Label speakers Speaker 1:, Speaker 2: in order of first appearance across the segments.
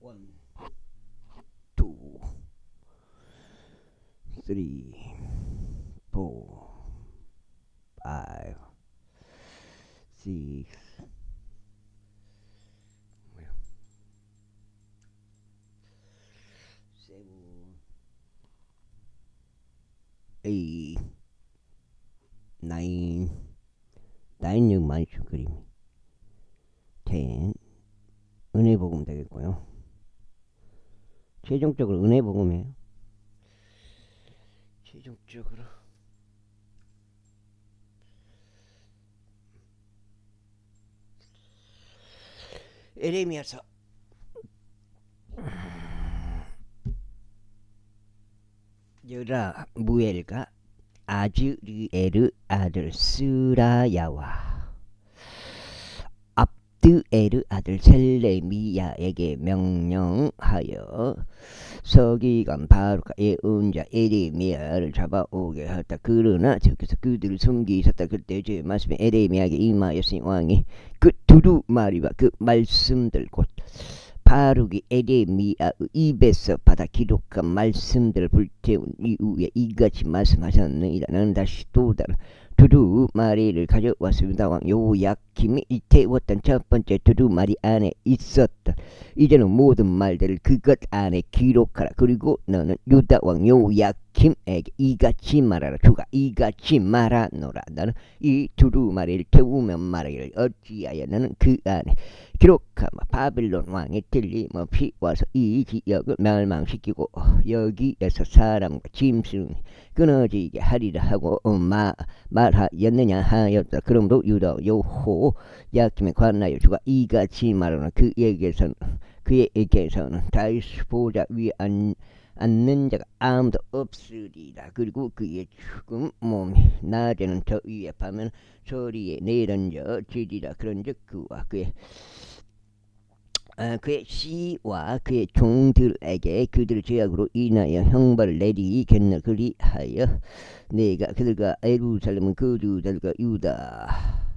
Speaker 1: One, two, three, four, five, six, seven, eight, nine, 나인육 만수 그림, ten, 은혜복음 되겠고요. 최종적으로 은혜복음이에요. 최종적으로 에레미야서 여라 무엘과 아즈리에르 아들 스라야와 압드에르 아들 셀레미야에게 명령하여 서기관 바로가 예언자 에레미야를 잡아오게 하였다. 그러나 저기서 그들을 숨기셨다. 그때 제 말씀에 에레미야에게 임하였으니 왕이 그 두루마리와 그 말씀들 곧 바룩이 에레미야의 입에서 받아 기록한 말씀들을 불태운 이후에 이같이 말씀하셨느니라. 나는 다시 또 다른 두루마리를 가져왔습니다. 왕 요야킴이 태웠던 첫 번째 두루마리 안에 있었던 이제는 모든 말들을 그것 안에 기록하라. 그리고 너는 유다 왕 요야킴에게 이같이 말하라. 주가 이같이 말하노라. 너는 이 두루마리를 태우면 말하기를 어찌하여 너는 그 안에 기록하마 바빌론 왕이 틀림없이 와서 이 지역을 멸망시키고 여기에서 사람과 짐승이 끊어지게 하리라 하고 말하였느냐 하였다. 그러므로 유다 여호 야킴에 관하여 주가 이같이 말하노라. 그에게서는 다윗 보좌 위에 앉는 자가 아무도 없으리라. 그리고 그의 죽은 몸이 낮에는 저 위에 밤에는 소리에 내던져지리라. 그런즉 그와 그의 씨와 그의 종들에게 그들의 죄악으로 인하여 형벌을 내리겠나. 그리하여 내가 그들과 예루살렘은 거주자들과 유다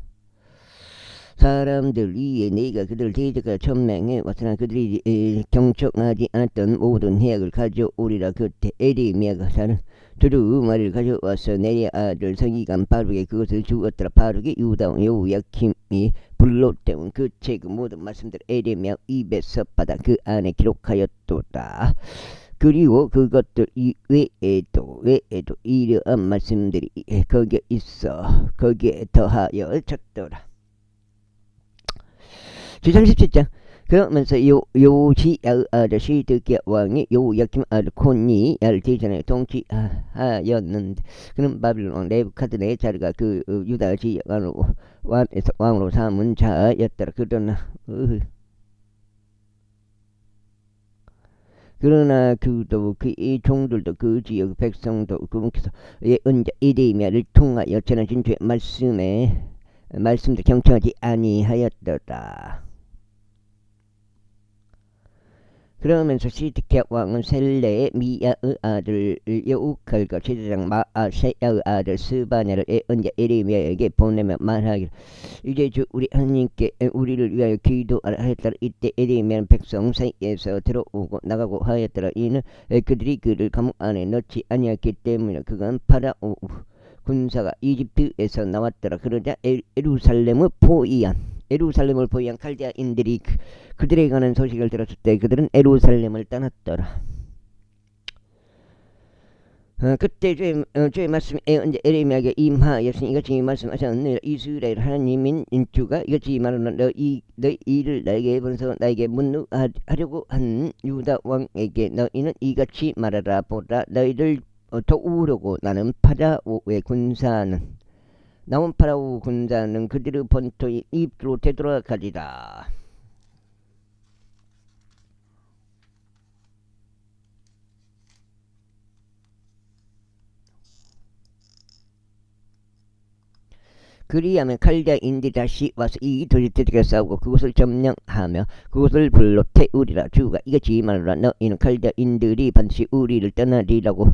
Speaker 1: 사람들 위에 내가 그들을 대적하여 천명해 왔으나 그들이 경청하지 않았던 모든 해악을 가져오리라. 그때 에레미야가 사는 두루마리를 가져와서 내리 아들 서기관 바룩에 그것을 주었더라. 바룩이 유다 왕 요야킴이 불로 때운 그 책 모든 말씀들 에레미야 입에서 받아 그 안에 기록하였도다. 그리고 그것들 외에도 이러한 말씀들이 거기에 있어 거기에 더하여 쳤더라. 주장 17장. 그러면서 요시야의 아들 시드기야 왕이 요야킴 아들 콘니야를 대전에 통치하였는데 그는 바빌론 왕 네부카드네자르가 그 유다 지역 왕으로 삼은 자였더라. 그러나 그도 그의 종들도 그 지역 백성도 그분께서 예언자 에레미야를 통하여 전하신 주의 말씀도 경청하지 아니하였더라. 그러면서 시드기야 왕은 셀레미야의 아들 여우칼과 제사장 마아세야의 아들 스바냐를 예언자 에레미야에게 보내며 말하기를 이제 주 우리 하나님께 우리를 위하여 기도하라 하였더라. 이때 에레미야는 백성 사이에서 들어오고 나가고 하였더라. 이는 그들이 그를 감옥 안에 넣지 아니했기 때문에 그건 파라오 군사가 이집트에서 나왔더라. 그러자 에루살렘을 포위한 칼디아인들이 그들에 관한 소식을 들었을 때 그들은 에루살렘을 떠났더라. 그때 주의 말씀이 에레미야에게 임하였으니 이같이 말씀하셨느니라. 이스라엘 하나님인 주가 이같이 말하노라. 너희를 나에게 보내서 나에게 문노하려고 한 유다 왕에게 너희는 이같이 말하라. 보라 너희를 도우려고 나온 파라오 군사는 그들의 본토의 입으로 되돌아가리라. 그리하면 칼디아인들이 다시 와서 이 도시들과 싸우고 그곳을 점령하며 그곳을 불로 태우리라. 주가 이같이 말하노라. 너희는 칼디아인들이 반드시 우리를 떠나리라고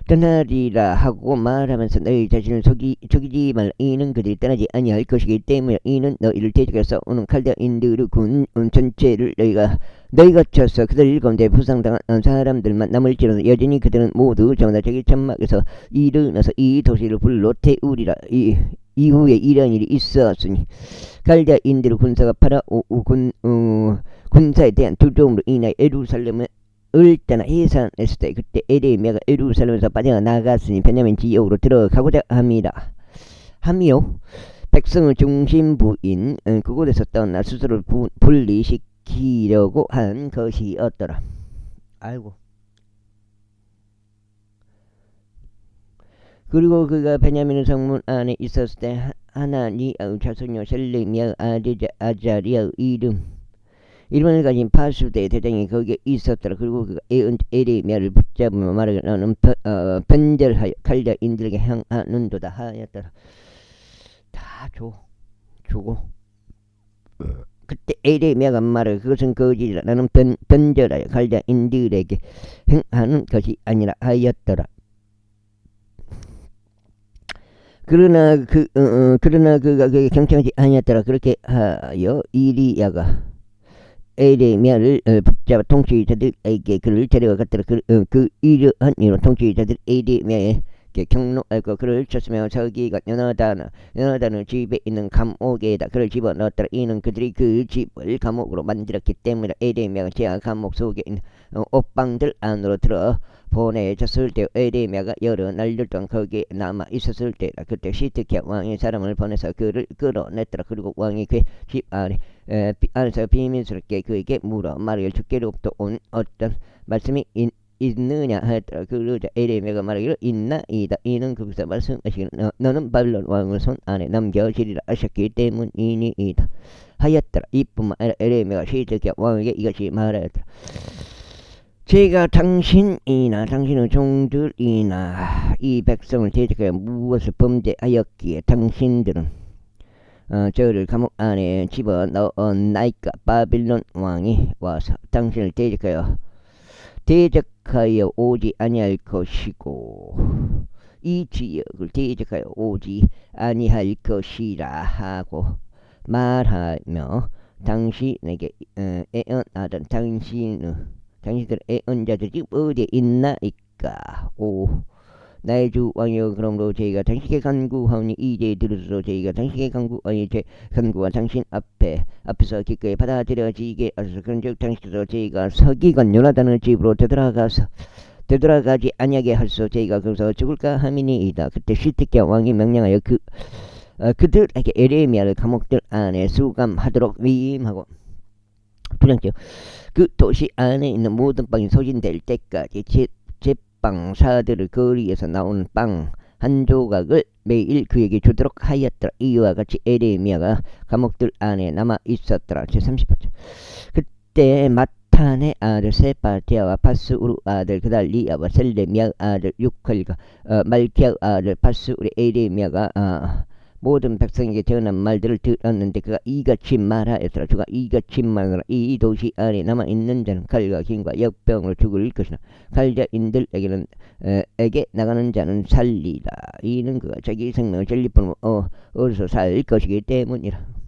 Speaker 1: 떠나리라 하고 말하면서 너희 자신을 속이지 말라. 이는 그들이 떠나지 아니할 것이기 때문에. 이는 너희를 대적해 싸우는 칼다인들의 군 전체를 너희가 쳐서 그들 가운데 부상당한 사람들만 남을지라도 여전히 그들은 모두 전부 다 자기 천막에서 일어나서 이 도시를 불로 태우리라. 이후에 이런 일이 있었으니 갈대인들의 군사가 군사에 대한 두려움으로 인하여 예루살렘을 떠나 해산했을 때, 그때 에레미야가 예루살렘에서 빠져나갔으니 베냐민 지역으로 들어가고자 함이요 백성의 중심부인 그곳에서 떠나 스스로를 분리시키려고 한 것이었더라. 아이고. 그리고 그가 베냐민 성문 안에 있었을 때 하나니의 자손이요 셀레미야 아들 아자리아의 이름을 가진 파수대 대장이 거기에 있었더라. 그리고 그가 에레미야를 붙잡으며 말하기를 너는 변절하여 칼다인들에게 향하는도다 하였더라. 다 주고 그때 에레미야가 말하기를 그것은 거짓이라. 나는 변절하여 칼다인들에게 행하는 것이 아니라 하였더라. 그러나 그가 그에게 경청하지 아니었더라. 그렇게 하여 이리야가 에레미야를 붙잡아 통치자들에게 그를 데려갔더라. 그 이러한 이유로 통치자들 에레미야에게 경로하고 그를 쳤으며 서기관 요나단의 집에 있는 감옥에다 그를 집어넣었더라. 이는 그들이 그 집을 감옥으로 만들었기 때문이라. 에레미야가 제한 감옥 속에 있는 옥방들 안으로 들어 보내졌을 때 에레미야가 여러 날들 동안 거기에 남아 있었을 때라. 그때 시드기야 왕이 사람을 보내서 그를 끌어냈더라. 그리고 왕이 그 집 안에서 비밀스럽게 그에게 물어 말하기를 주께로부터 온 어떤 말씀이 있느냐 하였더라. 그러자 에레미야가 말하기를 있나이다. 이는 거기서 말씀하시기를 너는 바빌론 왕의 손 안에 넘겨지리라 하셨기 때문이니이다 하였더라. 이뿐만 아니라 에레미야가 시드기야 왕에게 이것이 말하였더라. 제가 당신이나 당신의 종들이나 이 백성을 대적하여 무엇을 범죄하였기에 당신들은 저를 감옥 안에 집어넣었나이까. 바빌론 왕이 와서 당신을 대적하여 오지 아니할 것이고 이 지역을 대적하여 오지 아니할 것이라 하고 말하며 당신에게 애언하던 당신들 애언자들이 어디에 있나이까. 나의 주 왕이여, 그러므로 저희가 당신께 간구하오니 이제 들으소서. 저희가 당신께 간구하니 제 간구와 당신 앞에서 기꺼이 받아들여지게 하소서. 그런즉 당신께서 저희가 서기관 요나단의 집으로 되돌아가지 아니하게 하소서. 저희가 거기서 죽을까 함이니이다. 그때 시드기야 왕이 명령하여 그들에게 에레미야를 감옥들 안에 수감하도록 위임하고 두장째 그 도시 안에 있는 모든 빵이 소진될 때까지 제빵사들의 거리에서 나오는 빵 한 조각을 매일 그에게 주도록 하였더라. 이와 같이 에레미야가 감옥들 안에 남아 있었더라. 제38절 그때 마탄의 아들 세파티아와 파스우르 아들 그달리아와 셀레미야 아들 유칼과 말키야 아들 파스우르 에레미야가 모든 백성에게 전한 말들을 들었는데 그가 이같이 말하였더라. 주가 이같이 말하라. 이 도시 안에 남아있는 자는 칼과 힘과 역병으로 죽을 것이나 칼자인들에게 나가는 자는 살리라. 이는 그가 자기 생명을 전리품으로 얻어서 살 것이기 때문이라.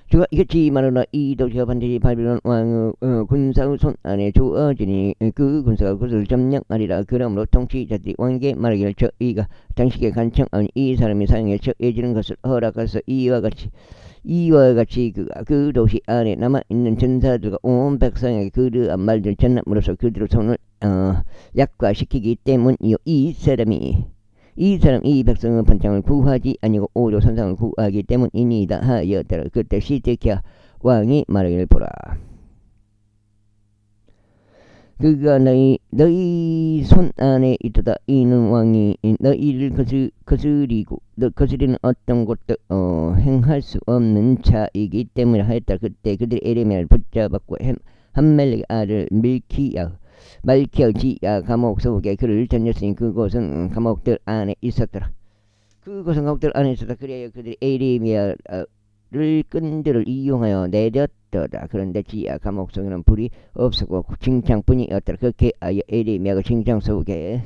Speaker 1: 주가 이같이 말하노라. 이 도시가 반드시 바빌론 왕의 군사의 손 안에 주어지니 그 군사가 그것을 점령하리라. 그러므로 통치자들이 왕에게 말하기를 저희가 당신께 간청하니 이 사람이 사형에 처해지는 것을 허락하소. 이와 같이 그가 그 도시 안에 남아있는 전사들과 온 백성에게 그러한 말들을 전함으로써 그들의 손을 약화시키기 때문이요. 이 백성은 번창을 구하지 아니고 오히려 선상을 구하기 때문이니이다 하였더라. 그때 시드기야 왕이 말하기를 보라. 그가 너희 손 안에 있도다. 이는 왕이 너희를 거스리는 어떤 것도 행할 수 없는 자이기 때문에 하였다. 그때 그들이 에레미야를 붙잡았고 함멜렉의 아들 말키야 지야 감옥 속에 그를 던졌으니 그곳은 감옥들 안에 있었더라. 그리하여 그들이 에레미야를 끈들을 이용하여 있었더라. 그런데 지하 감옥 속에는 불이 없었고 징창뿐이었더라. 그렇게 하여 에레미야가 징창 속에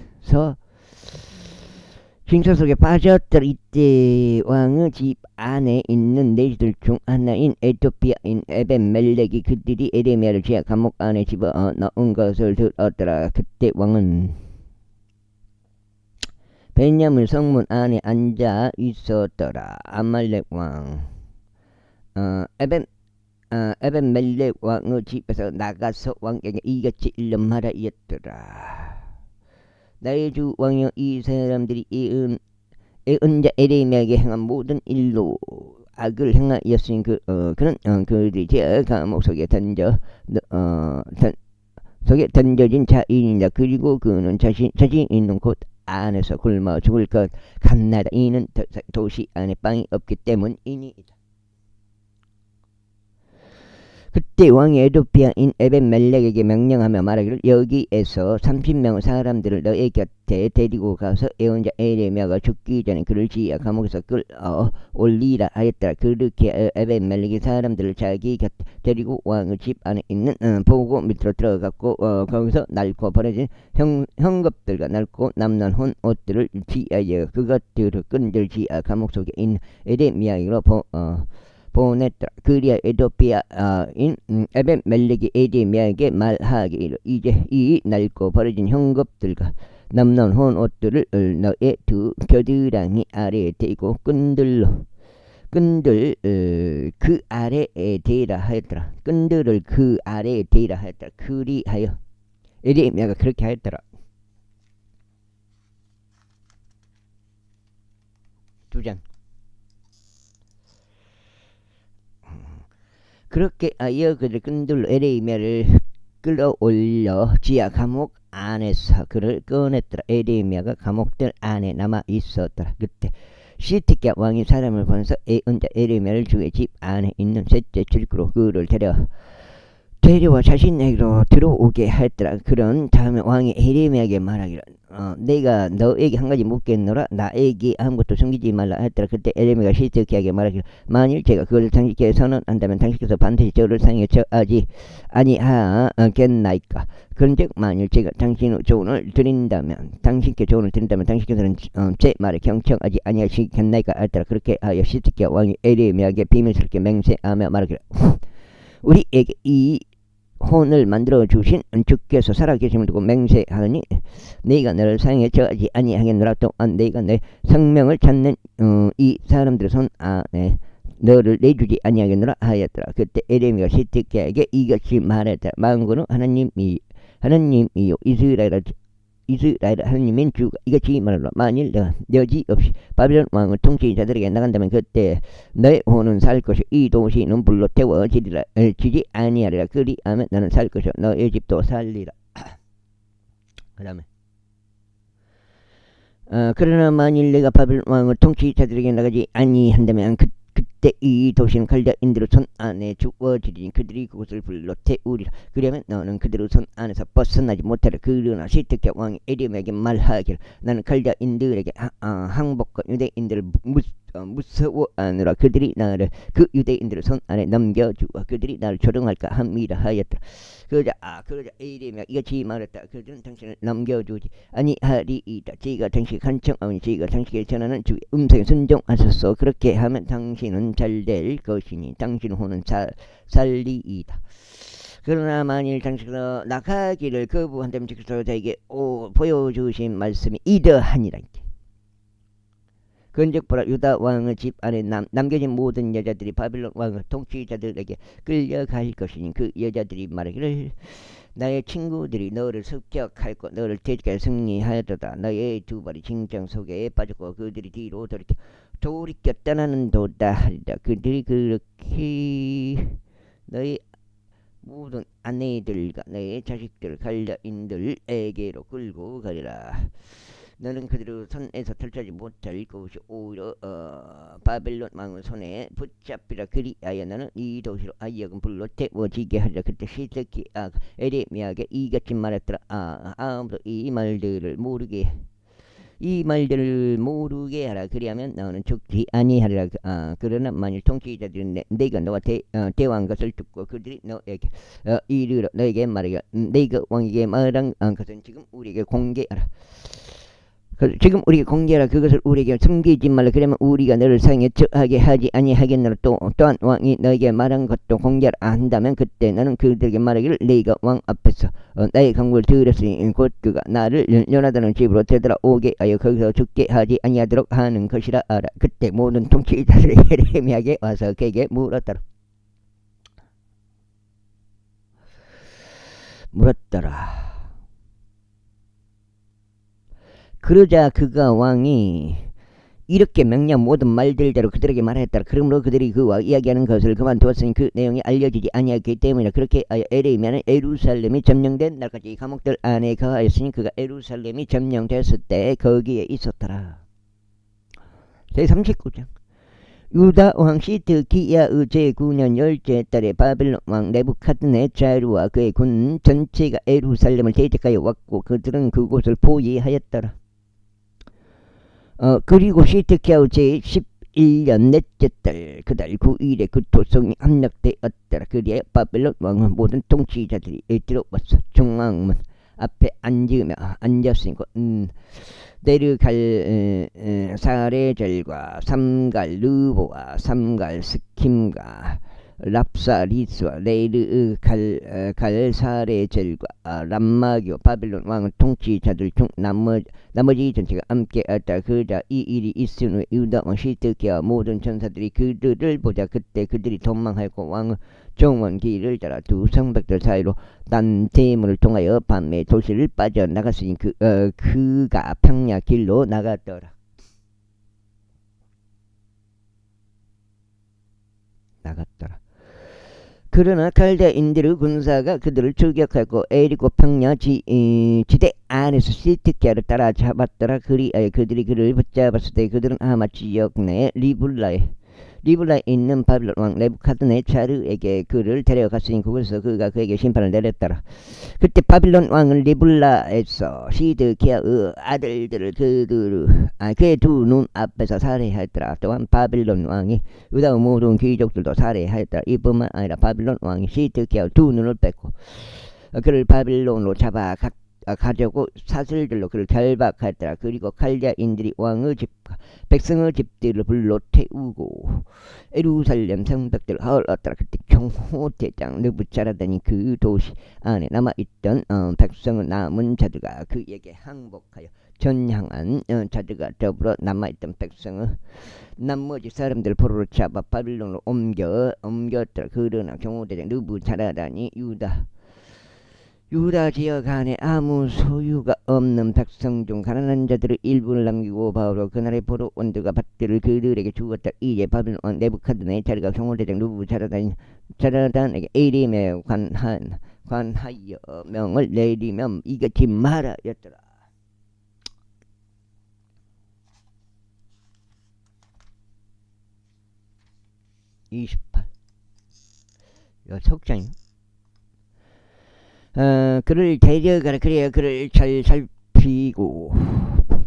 Speaker 1: 빠졌더라. 이때 왕의 집 안에 있는 내시들 중 하나인 에토피아인 에벤멜렉이 그들이 에레미야를 지하 감옥 안에 집어넣은 것을 들었더라. 그때 왕은 베냐민 성문 안에 앉아 있었더라. 아말렉 왕 에벤멜렉 왕의 집에서 나가서 왕에게 이같이 일러 말하였더라. 나의 주 왕여, 이 사람들이 애은자 에레미야에게 행한 모든 일로 악을 행하였으니 그들이 제 감옥 속에 던져진 자인이다. 그리고 그는 자신 있는 곳 안에서 굶어 죽을 것 같나이다. 이는 도시 안에 빵이 없기 때문이니이다. 그때 왕이 에도피아인 에벤멜렉에게 명령하며 말하기를 여기에서 30명의 사람들을 너의 곁에 데리고 가서 애언자 에레미야가 죽기 전에 그를 지하 감옥에서 끌어 올리라 하였더라. 그렇게 에벤멜렉이 사람들을 자기 곁에 데리고 왕의 집 안에 있는 보고 밑으로 들어갔고 거기서 낡고 버려진 헝겊들과 낡고 남는 혼 옷들을 지하여 그것들을 끈들 지하 감옥 속에 있는 에레미야에게로 보냈더라. 그리하 에도피아인 에벤멜렉이 에레미야에게 말하기를 이제 이 낡고 버려진 헝겊들과 남는 혼 옷들을 너의 두 겨드랑이 아래에 대고 끈들 그 아래에 대라 하였더라. 끈들을 그 아래에 대라 하였더라. 그리하여 에레미야가 그렇게 하였더라. 2장. 그렇게 하여 그들 끈들로 에레미야를 끌어올려 지하 감옥 안에서 그를 꺼냈더라. 에레미야가 감옥들 안에 남아 있었더라. 그때 시드기야 왕이 사람을 보내서 애언자 에레미야를 주의 집 안에 있는 셋째 출구로 그를 데려와 자신에게로 들어오게 하였더라. 그런 다음에 왕이 에레미야에게 말하기를 내가 너에게 한 가지 묻겠노라. 나에게 아무것도 숨기지 말라 하였더라. 그때 에레미야가 시드기야에게 말하기를 만일 제가 그것을 당신께 선언한다면 당신께서 반드시 저를 상에 처하지 아니하겠나이까. 그런즉 만일 제가 당신의 조언을 드린다면 당신께서는 제 말에 경청하지 아니하시겠나이까 하였더라. 그렇게 하여 시드기야 왕이 에레미야에게 비밀스럽게 맹세하며 말하기를 우리에게 이 혼을 만들어 주신 주께서 살아계심을 두고 맹세하니 네가 너를 상에 처하지 아니하겠노라. 또한 네가 내 생명을 찾는 이 사람들의 손 안에 너를 내주지 아니하겠노라 하였더라. 그때 에레미야가 시드기야에게 이같이 말했더라. 만군의 하나님이요 이스라엘 하나님인 주가 이같이 말하노라. 만일 내가 여지없이 바벨론 왕의 통치자들에게 나간다면 그때 너의 혼은 살 것이요 이 도시는 불로 태워지리라. 지지 아니하리라. 그리하면 너는 살 것이요 너의 집도 살리라. 그 다음에 그러나 만일 내가 바벨론 왕의 통치자들에게 나가지 아니한다면 그때 이 도시는 갈대인들의 손 안에 주어지리니 그들이 그곳을 불로 태우리라. 그러면 너는 그들의 손 안에서 벗어나지 못하리라. 그러나 시드기야 왕이 에레미야에게 말하기를 나는 갈대인들에게 항복과 유대인들을 무서워하느라 그들이 나를 그 유대인들의 손 안에 넘겨주어 그들이 나를 조롱할까 함이라 하였더라. 그러자 에레미야가 이같이 말했다. 그들은 당신을 넘겨주지 아니하리이다. 저희가 당신이 간청하오니 저희가 당신에게 전하는 주의 음성에 순종하소서. 그렇게 하면 당신은 잘될 것이니 당신의 혼은 살리이다. 그러나 만일 당신께서 나가기를 거부한다면 주께서 저에게 보여주신 말씀이 이러하니라. 그런즉 보라 유다 왕의 집 안에 남겨진 모든 여자들이 바벨론 왕의 통치자들에게 끌려갈 것이니 그 여자들이 말하기를 나의 친구들이 너를 습격하였고 너를 대적하여 승리하였도다. 너의 두 발이 징장 속에 빠졌고 그들이 뒤로 돌이켜 떠나는도다 하리라. 그들이 그렇게 너의 모든 아내들과 너의 자식들 갈대인들에게로 끌고 가리라. 너는 그들의 손에서 털지 못할 것이 오히려 바벨론 왕의 손에 붙잡히라. 그리하여 너는 이 도시로 하여금 불로 태워지게 하리라. 그때 시드기야가 에레미야에게 이같이 말했더라. 아무도 이 말들을 모르게 이 말들을 모르게 하라. 그리하면 너는 죽지 아니하리라. 그러나 만일 통치자들이 내가 너와 대화한 것을 듣고 그들이 너에게 이르러 너에게 말하기를 내가 왕에게 말한 것은 지금 우리에게 공개하라. 지금 우리에게 공개하라. 그것을 우리에게 숨기지 말라. 그러면 우리가 너를 사형에 처하게 하지 아니하겠노라. 또한 왕이 너에게 말한 것도 공개를 안 한다면 그때 너는 그들에게 말하기를 내가 왕 앞에서 나의 강구를 들었으니 곧 그가 나를 요나단의 집으로 되돌아오게 하여 거기서 죽게 하지 아니하도록 하는 것이라 알아. 그때 모든 통치자들이 예레미야에게 와서 그에게 물었더라. 그러자 그가 왕이 이렇게 명령 모든 말들대로 그들에게 말했더라. 그러므로 그들이 그와 이야기하는 것을 그만두었으니 그 내용이 알려지지 아니하기 때문이라. 그렇게 하여 에레미야는 예루살렘이 점령된 날까지 감옥들 안에 거하였으니 그가 예루살렘이 점령됐을 때 거기에 있었더라. 제39장. 유다 왕 시드기야의 제9년 10째 달에 바벨론 왕 네부갓네자르와 그의 군 전체가 예루살렘을 대적하여 왔고 그들은 그곳을 포위하였더라. 그리고 시드기야의 제11년 넷째 달 그달 9일에 그 도성이 함락되었더라. 그리하여 바벨론 왕은 모든 통치자들이 들어왔어. 중앙문 앞에 앉았으니까 네르갈 사레젤과 삼갈 르보와 삼갈 스킴과 랍사리스와 네르갈 사레젤과 람마교 바벨론 왕은 통치자들 중 나머지 전체가 함께하였다. 그러자 이 일이 있은 후에 유다 왕 시드기야와 모든 전사들이 그들을 보자. 그때 그들이 도망하였고 왕은 정원 길을 따라 두 성벽들 사이로 난 대문을 통하여 밤에 도시를 빠져나갔으니 그가 평야 길로 나갔더라. 그러나 갈대인들의 군사가 그들을 출격하고 에리고 평야 지대 안에서 시드기야를 따라잡았더라. 그리하여 그들이 그를 붙잡았을 때 그들은 하마 지역 내 리블라에 있는 바벨론 왕 네부갓네자르에게 그를 데려갔으니 그곳에서 그가 그에게 심판을 내렸더라. 그때 바벨론 왕은 리블라에서 시드기야의 아들들을 그의 두 눈 앞에서 살해하였더라. 또한 바벨론 왕이 유다의 모든 귀족들도 살해하였더라. 이뿐만 아니라 바벨론 왕이 시드기야의 두 눈을 뺐고 그를 바벨론으로 잡아 가져고 사슬들로 그를 결박하였더라. 그리고 갈대인들이 왕의 집과 백성의 집들을 불로 태우고 예루살렘 성벽들을 헐었더라. 그때 경호대장 느부자라단이 그 도시 안에 남아있던 백성의 남은 자들과 그에게 항복하여 전향한 자들과 더불어 남아있던 백성의 나머지 사람들을 포로로 잡아 바빌론으로 옮겼더라. 그러나 경호대장 느부자라단이 유다 지역 안에 아무 소유가 없는 백성 중 가난한 자들의 일부를 남기고 바로 그날의 포로 원들과 밭들을 그들에게 주었다. 이제 바벨론 왕 네부갓네자르가 경호대장 느부자라단에게 에림에 관하여 명을 내리면 이같이 말하였더라. 28. 속장이 그를 데려가라. 그래야 그를 잘 살피고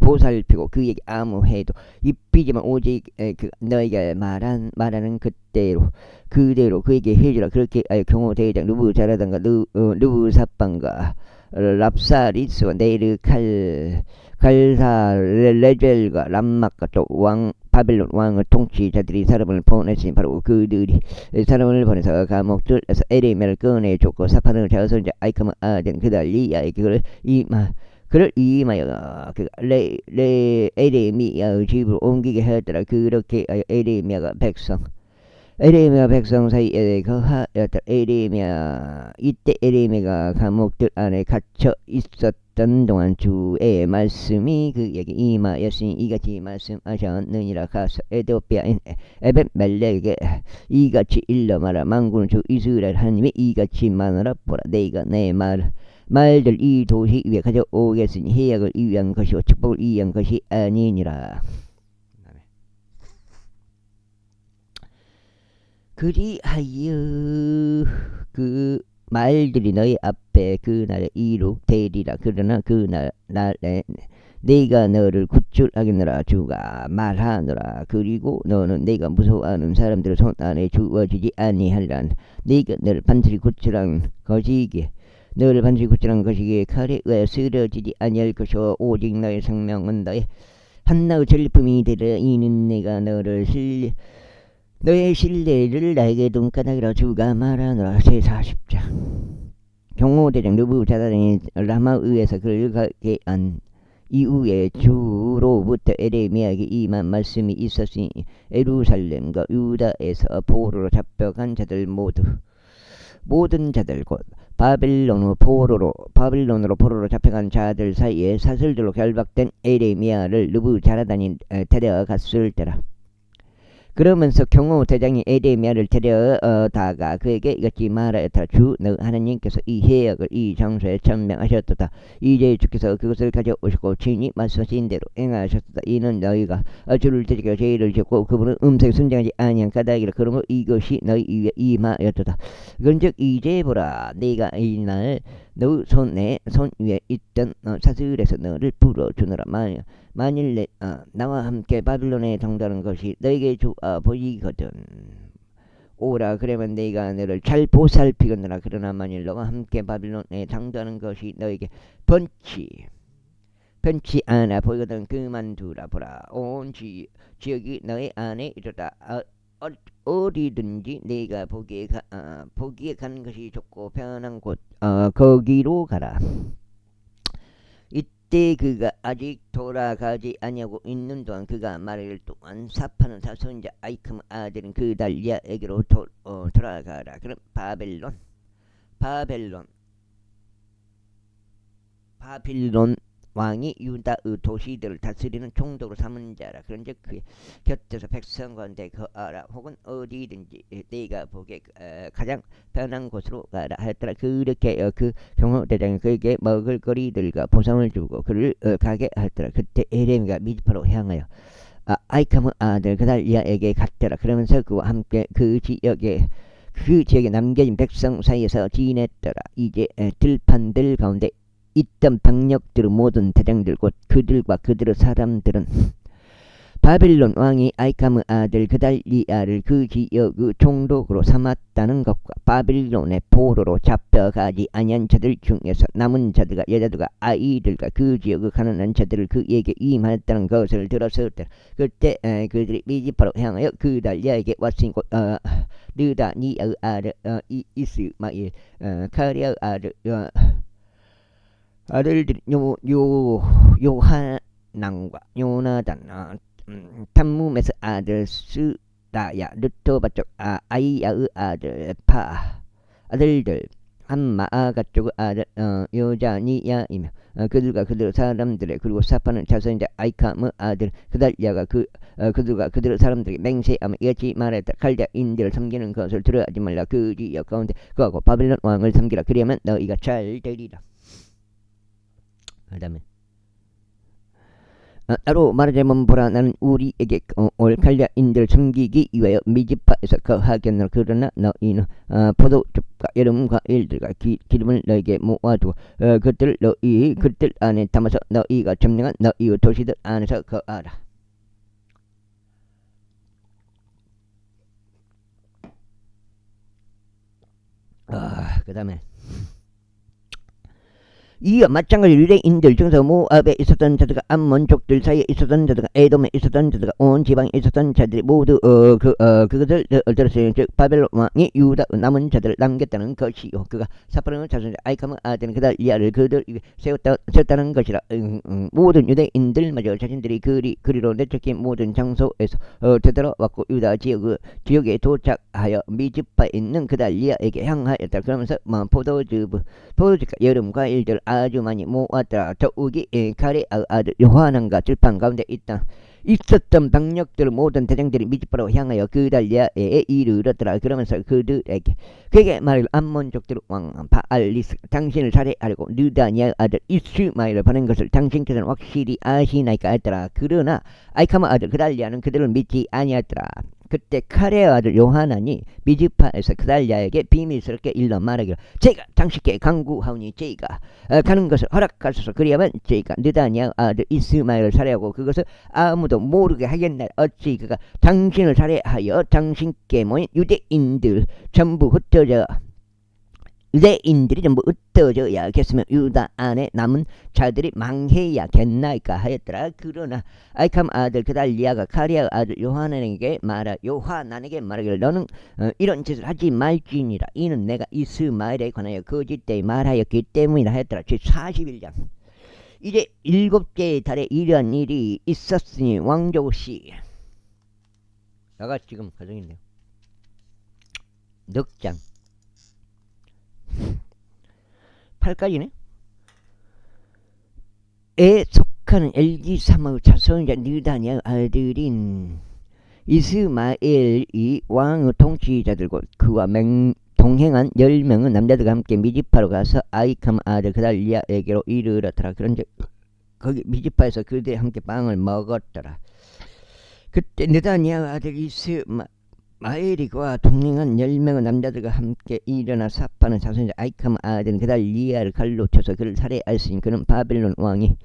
Speaker 1: 보살피고 그에게 아무 해도 입히지만 오직 너희가 말하는 그대로 그에게 해주라. 그렇게 경호대장 느부자라단과 느부삽반과 랍사리스와 갈사레젤과 람막과 또 바벨론 왕의 통치자들이 사람을 보냈으니 바로 그들이 사람을 보내서 감옥들에서 에레미야를 꺼내줬고 사판의 자손자 아이카의 아들 그달리야에게 그를 임하여 에레미야의 집으로 옮기게 하였더라. 그렇게 에레미야 백성 사이에 거하였다. 이때 에레미야가 감옥들 안에 갇혀 있었던 동안 주의 말씀이 그에게 임하였으니 이같이 말씀하셨느니라. 가서 에도피아인 에벳멜렉에게 이같이 일러 말하라. 만군의 주 이스라엘 하나님이 이같이 말하라. 보라, 내가 내 말들 이 도시 위에 가져오겠으니 해악을 위한 것이요 축복을 위한 것이 아니니라. 그리하여 그 말들이 너희 앞에 그날에 이룩되리라. 그러나 그날에 내가 너를 구출하겠노라 주가 말하노라. 그리고 너는 내가 무서워하는 사람들의 손 안에 주어지지 아니하리라. 내가 너를 반드시 구출한 것이기에 너를 반드시 구출한 것이기에 칼에 의하여 쓰러지지 아니할 것이요 오직 너의 생명은 너의 한나의 전리품이 되리라. 이는 내가 너의 신뢰를 나에게 눈가닥이라 주가 말하노라. 제40장. 경호대장 느부자단이 라마에 의해서 그를 가게 한 이후에 주로부터 에레미야에게 임한 말씀이 있었으니 예루살렘과 유다에서 포로로 잡혀간 자들 모든 자들 곧 바빌론으로 포로로 잡혀간 자들 사이에 사슬들로 결박된 에레미야를 느부자라단이 데려갔을 때라. 그러면서 경호대장이 에레미야를 데려다가 그에게 이같이 말하였다. 주 너 하나님께서 이 해역을 이 장소에 천명하셨도다. 이제 주께서 그것을 가져오시고 친히 말씀하신 대로 행하셨도다. 이는 너희가 주를 대적하여 죄를 지었고 그분은 음성에 순종하지 아니한 까닭이라. 그러므로 이것이 너희 위에 임하였도다. 그런즉 이제 보라, 내가 이날 너 손 위에 있던 사슬에서 너를 풀어주노라. 만일 나와 함께 바빌론에 정도하는 것이 너에게 좋아 보이거든 오라. 그러면 내가 너를 잘 보살피겠노라. 그러나 만일 너와 함께 바빌론에 정도하는 것이 너에게 번치 않아 보이거든 그만두라. 보라, 온 지역이 너의 안에 있도다. 어디든지 내가 보기에 가는 것이 좋고 편한 곳 거기로 가라. 이때 그가 아직 돌아가지 아니하고 있는 동안 그가 말하기를 또한 사파는 사손자 아이캄 아들인 그달리아에게로 돌아가라. 그럼 바빌론 왕이 유다의 도시들을 다스리는 총독으로 삼은 자라. 그런즉 그의 곁에서 백성과 함께 거하라. 혹은 어디든지 내가 보기에 가장 편한 곳으로 가라 하였더라. 그렇게 그 경호대장이 그에게 먹을거리들과 보상을 주고 그를 가게 하였더라. 그때 에레미야가 미즈파로 향하여 아이캄의 아들 그달리아에게 갔더라. 그러면서 그와 함께 그 지역에 남겨진 백성 사이에서 지냈더라. 이제 들판들 가운데 있던 병력들의 모든 대장들 곧 그들과 그들의 사람들은 바빌론 왕이 아이캄의 아들 그달리아를 그 지역의 총독으로 삼았다는 것과 바빌론의 포로로 잡혀가지 아니한 자들 중에서 남은 자들과 여자들과 아이들과 그 지역의 가난한 자들을 그에게 임하였다는 것을 들었을 때 그때 그들이 미즈파로 향하여 그달리아에게 왔으니 곧 느다니아의 아들 이스마엘 카리아의 아들들 요하난과 요나단 탐무메스 아들 스다야 르토바 쪽 아이야의 아들 아들들 한마아가 쪽의 아들 요자니야이며 그들과 그들의 사람들의 그리고 사파는 자손자 아이캄의 아들 그달리아가 그들과 그들의 사람들에게 맹세하며 이같이 말했다. 칼다인들을 섬기는 것을 두려워하지 말라. 그 지역 가운데 그하고 바빌론 왕을 섬기라. 그리하면 너희가 잘 되리라. 그 다음에 따로 말하자면 보라, 나는 우리에게 올 칼다인들을 섬기기 위하여 미즈파에서 거하겠노라. 그러나 너희는 포도즙과 여름 과일들과 기름을 너에게 모아두고 그들 안에 담아서 너희가 점령한 너희의 도시들 안에서 거하라. 그 다음에 이와 마찬가지로 유대인들 중에서 모압에 있었던 자들과 암몬족들 사이에 있었던 자들과 에돔에 있었던 자들과 온 지방에 있었던 자들이 모두 그것을 들었으니 즉 바벨론 왕이 유다 남은 자들을 남겼다는 것이요. 그가 사파르는 자손자 아이캄의 아들인 그달리아를 그들 위에 세웠다는 것이라. 모든 유대인들마저 자신들이 그리로 내쫓긴 모든 장소에서 되돌아왔고 유다 지역에 도착하여 미즈파에 있는 그달리아에게 향하였다. 그러면서 포도즙과 여름 과일들 아주 많이 모았더라. 더욱이 가레아의 아들 요하난과 들판 가운데 있었던 병력들 모든 대장들이 미즈파로 향하여 그달리아에 이르렀더라. 그러면서 그에게 말을 암몬족들 왕 바알리스 당신을 살해하려고 느다니아의 아들 이스마엘을 보낸 것을 당신께서는 확실히 아시나이까 했더라. 그러나 아이캄의 아들 그달리아는 그들을 믿지 아니하였더라. 그때 칼의 아들 요하난이 미즈파에서 그달리아에게 비밀스럽게 일러 말하기를 제가 당신께 강구하오니 제가 가는 것을 허락하소서. 그리하면 제가 느다니아 아들 이스마엘을 살해하고 그것을 아무도 모르게 하겠나이다. 어찌 그가 당신을 살해하여 당신께 모인 유대인들이 전부 흩어져야겠으면 유다 안에 남은 자들이 망해야겠나이까 하였더라. 그러나 아이캄 아들 그달리아가 가랴 아들 요하난에게 말하기를 너는 이런 짓을 하지 말지니라. 이는 내가 이스마엘에 관하여 거짓되이 말하였기 때문이라 하였더라. 제 41장. 이제 7째 달에 이러한 일이 있었으니 왕족시 나가 지금 가정있네요. 넉장 8까지네. 에 속하는 LG3의 자손자 느다니아 아들인 이스마엘이 왕의 통치자들과 그와 동행한 10명의 남자들과 함께 미즈파로 가서 아이캄 아들 그달리아에게로 이르렀더라. 그런데 거기 미즈파에서 그들이 함께 빵을 먹었더라. 그때 느다니아 아들 이스마엘이와 동행한 10명의 남자들과 함께 일어나 사파는 자손자 아이캄 아들 그달리아를 칼로 쳐서 그를 살해하였으니 그는 바벨론 왕이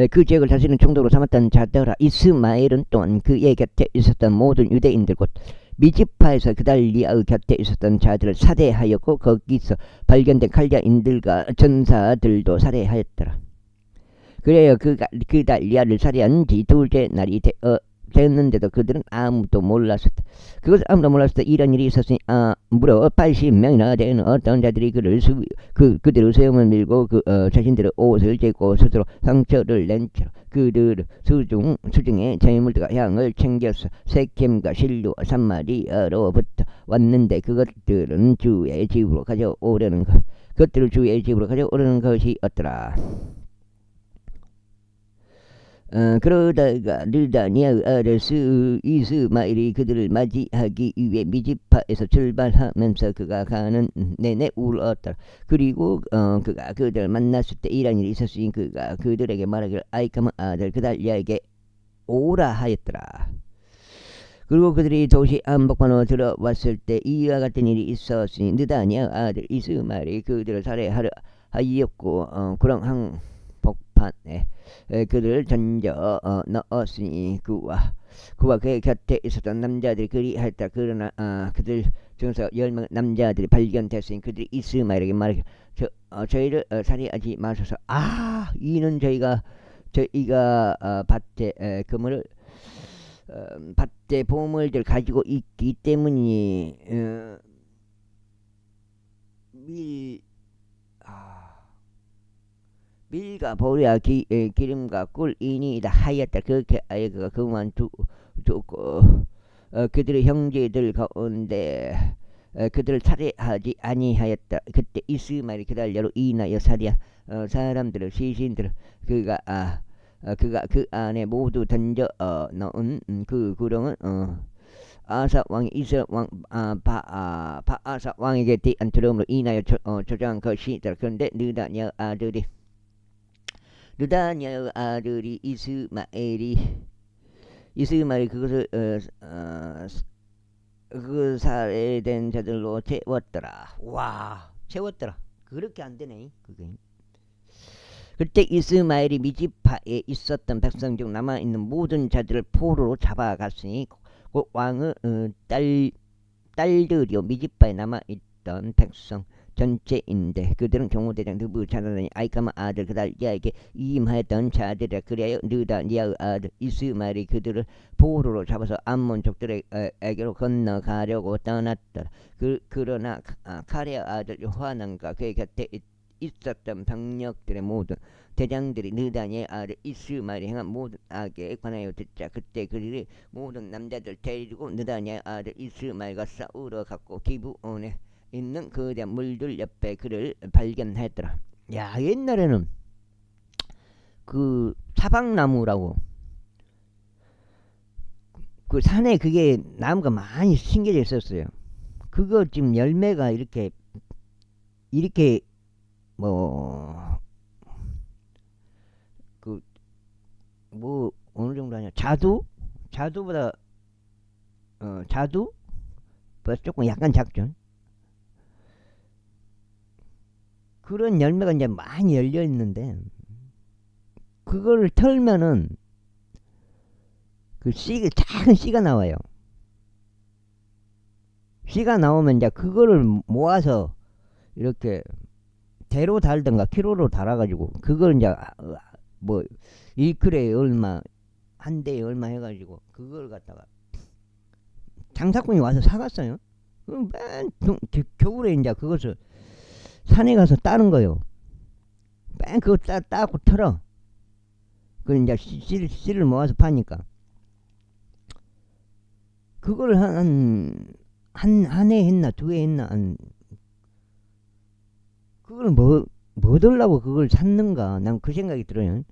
Speaker 1: 그 지역을 다스리는 총독으로 삼았던 자더라. 이스마엘은 또한 그의 곁에 있었던 모든 유대인들 곧 미즈파에서 그달리아의 곁에 있었던 자들을 살해하였고 거기서 발견된 칼자인들과 전사들도 살해하였더라. 그래야 그달리아를 살해한 지 둘째 날이 됐는데도 그들은 아무도 몰랐었다. 그것을 아무도 몰랐을 때 이런 일이 있었으니 무려 80명이나 되는 어떤 자들이 그들의 수염을 밀고 자신들의 옷을 제고 스스로 상처를 낸 채로 그들의 수중에 재물들과 향을 챙겨서 세켐과 실로 산마리아로부터 왔는데 그것들을 주의 집으로 가져오려는 것이었더라. 그러다가 느다니아의 아들 이스마엘이 그들을 맞이하기 위해 미즈파에서 출발하면서 그가 가는 내내 울었더라. 그리고 그가 그들을 만났을 때 이런 일이 있었으니 그가 그들에게 말하기를 아이캄 아들 그달리아에게 오라 하였더라. 그리고 그들이 도시 안복판으로 들어왔을 때 이와 같은 일이 있었으니 느다니아 아들 이스마엘이 그들을 살해하려 하였고 그런 한복판에 그들을 던져 넣었으니 그와 그의 곁에 있었던 남자들이 그리하였다. 그러나 그들 중에서 10명 남자들이 발견됐으니 그들이 이스마엘에게 말하기를 저희를 살해하지 마소서. 이는 저희가 밭에 그물을 밭에 보물들 가지고 있기 때문이니 밀과 보리와 기름과 꿀이니이다 하였다. 그렇게 아이가 그만두고 그들의 형제들 가운데 그들을 살해하지 아니하였다. 그때 이스마엘이 그달리아로 인하여 살해한 사람들을 시신들을 그가 그 안에 모두 던져 넣은 그 구렁은 아사 왕이 이스라엘 왕 바아사 왕에게 대한 두려움으로 인하여 조장한 것이더라. 그런데 느다니아의 아들이 이스마엘이 그것을 그 살해된 자들로 채웠더라. 채웠더라. 그렇게 안 되네. 그게. 그때 이스마엘이 미즈파에 있었던 백성 중 남아있는 모든 자들을 포로로 잡아갔으니 그 왕의 딸들이요 미즈파에 남아있던 백성 전체인데 그들은 경호대장 느부자라다니 아이캄 아들 그달리아에게 임하였던 자들이라. 그리하여 느다니아의 아들 이스마엘이 그들을 포로로 잡아서 암몬족들에게로 건너가려고 떠났더라. 그러나 가랴 아들 요하난과 그의 곁에 있었던 병력들의 모든 대장들이 느다니아의 아들 이스마엘이 행한 모든 악에 관하여 듣자. 그때 그들이 모든 남자들 데리고 느다니아의 아들 이스마엘과 싸우러 갔고 기브온에 있는 거대한 물들 옆에 그를 발견했더라. 야, 옛날에는 그 사방나무라고 그 산에 그게 나무가 많이 심겨져 있었어요. 그거 지금 열매가 이렇게 어느 정도 하냐? 자두보다 자두? 조금 약간 작죠. 그런 열매가 이제 많이 열려 있는데 그걸 털면은 그 작은 씨가 나와요. 씨가 나오면 이제 그거를 모아서 이렇게 대로 달든가 키로로 달아가지고 그걸 이제 뭐 1kg에 얼마 한 대에 얼마 해가지고 그걸 갖다가 장사꾼이 와서 사갔어요. 그럼 맨 겨울에 이제 그것을 산에 가서 따는 거요. 맨 그거 따고 털어. 그 이제 씨를 모아서 파니까 그걸 한 해 했나 2해 했나 그걸 뭐 들라고 그걸 샀는가 난 그 생각이 들어요.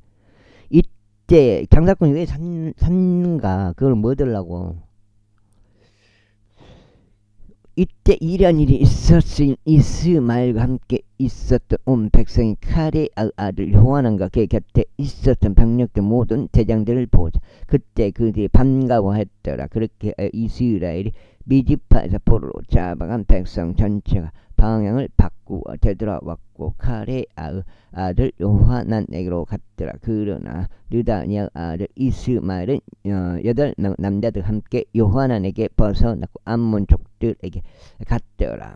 Speaker 1: 이때 장사꾼이 왜 샀는가 그걸 뭐 들라고. 이때 이런 일이 있었으니 이스마엘과 함께 있었던 온 백성이 칼의 아들 요한과 그 곁에 있었던 병력들 모든 대장들을 보자. 그때 그들이 반가워했더라. 그렇게 이스라엘이 미디파에서 포로로 잡아간 백성 전체가 방향을 바꾸어 되돌아왔고 칼의 아들 요하난에게로 갔더라. 그러나 르다니아 아들 이스마엘은 8명 남자들 함께 요하난에게 벗어났고 암몬 족들에게 갔더라.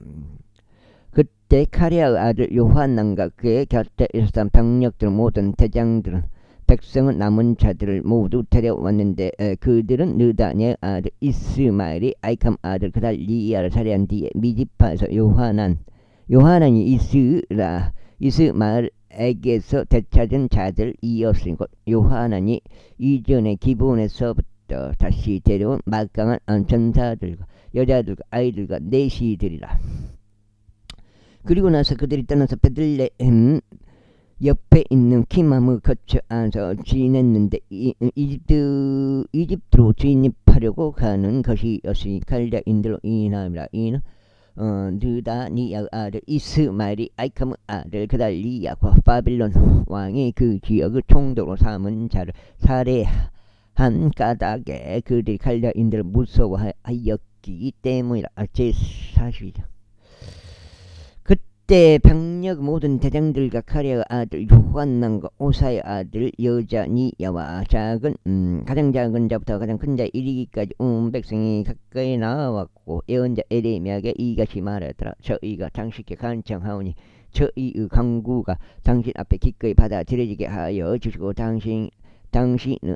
Speaker 1: 그때 카레아의 아들 요하난과 그의 곁에 있었던 병력들 모든 대장들은 백성은 남은 자들을 모두 데려왔는데 그들은 르다니의 아들 이스마엘이 아이캄 아들 그달리아를 살해한 뒤에 미디파에서 요하난이 이스마엘에게서 되찾은 자들이었으니 곧 요하난이 이전의 기본에서부터 다시 데려온 막강한 전사들과 여자들과 아이들과 내시들이라. 그리고 나서 그들이 떠나서 베들레헴 옆에 있는 키맘을 거쳐 안서 지냈는데 이집트로 진입하려고 가는 것이었으니 칼다인들로 인함이라. 이는 르다니아 아들 이스마엘이 아이캄 아들 그달리아와 바빌론 왕이 그 지역을 총독으로 삼은 자를 살해한 까닭에 그들이 칼다인들을 무서워하였기 때문이라. 제40이죠. 그때 병력 모든 대장들과 카레의 아들 요한난과 오사의 아들 여자니야와 가장 작은 자부터 가장 큰 자 이르기까지 온 백성이 가까이 나와왔고 예언자 에레미야에게 이같이 말하더라. 저희가 당신께 간청하오니 저희의 강구가 당신 앞에 기꺼이 받아들여지게 하여 주시고 당신은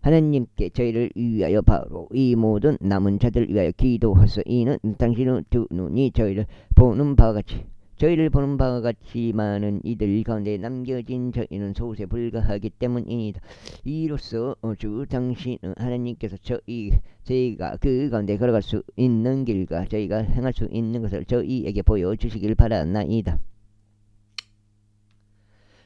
Speaker 1: 하나님께 저희를 위하여 바로 이 모든 남은 자들을 위하여 기도하소. 이는 당신의 두 눈이 저희를 보는 바와 같이 많은 이들 가운데 남겨진 저희는 소수에 불과하기 때문이다. 이로써 주 당신은 하나님께서 저희가 그 가운데 걸어갈 수 있는 길과 저희가 행할 수 있는 것을 저희에게 보여주시길 바라나이다.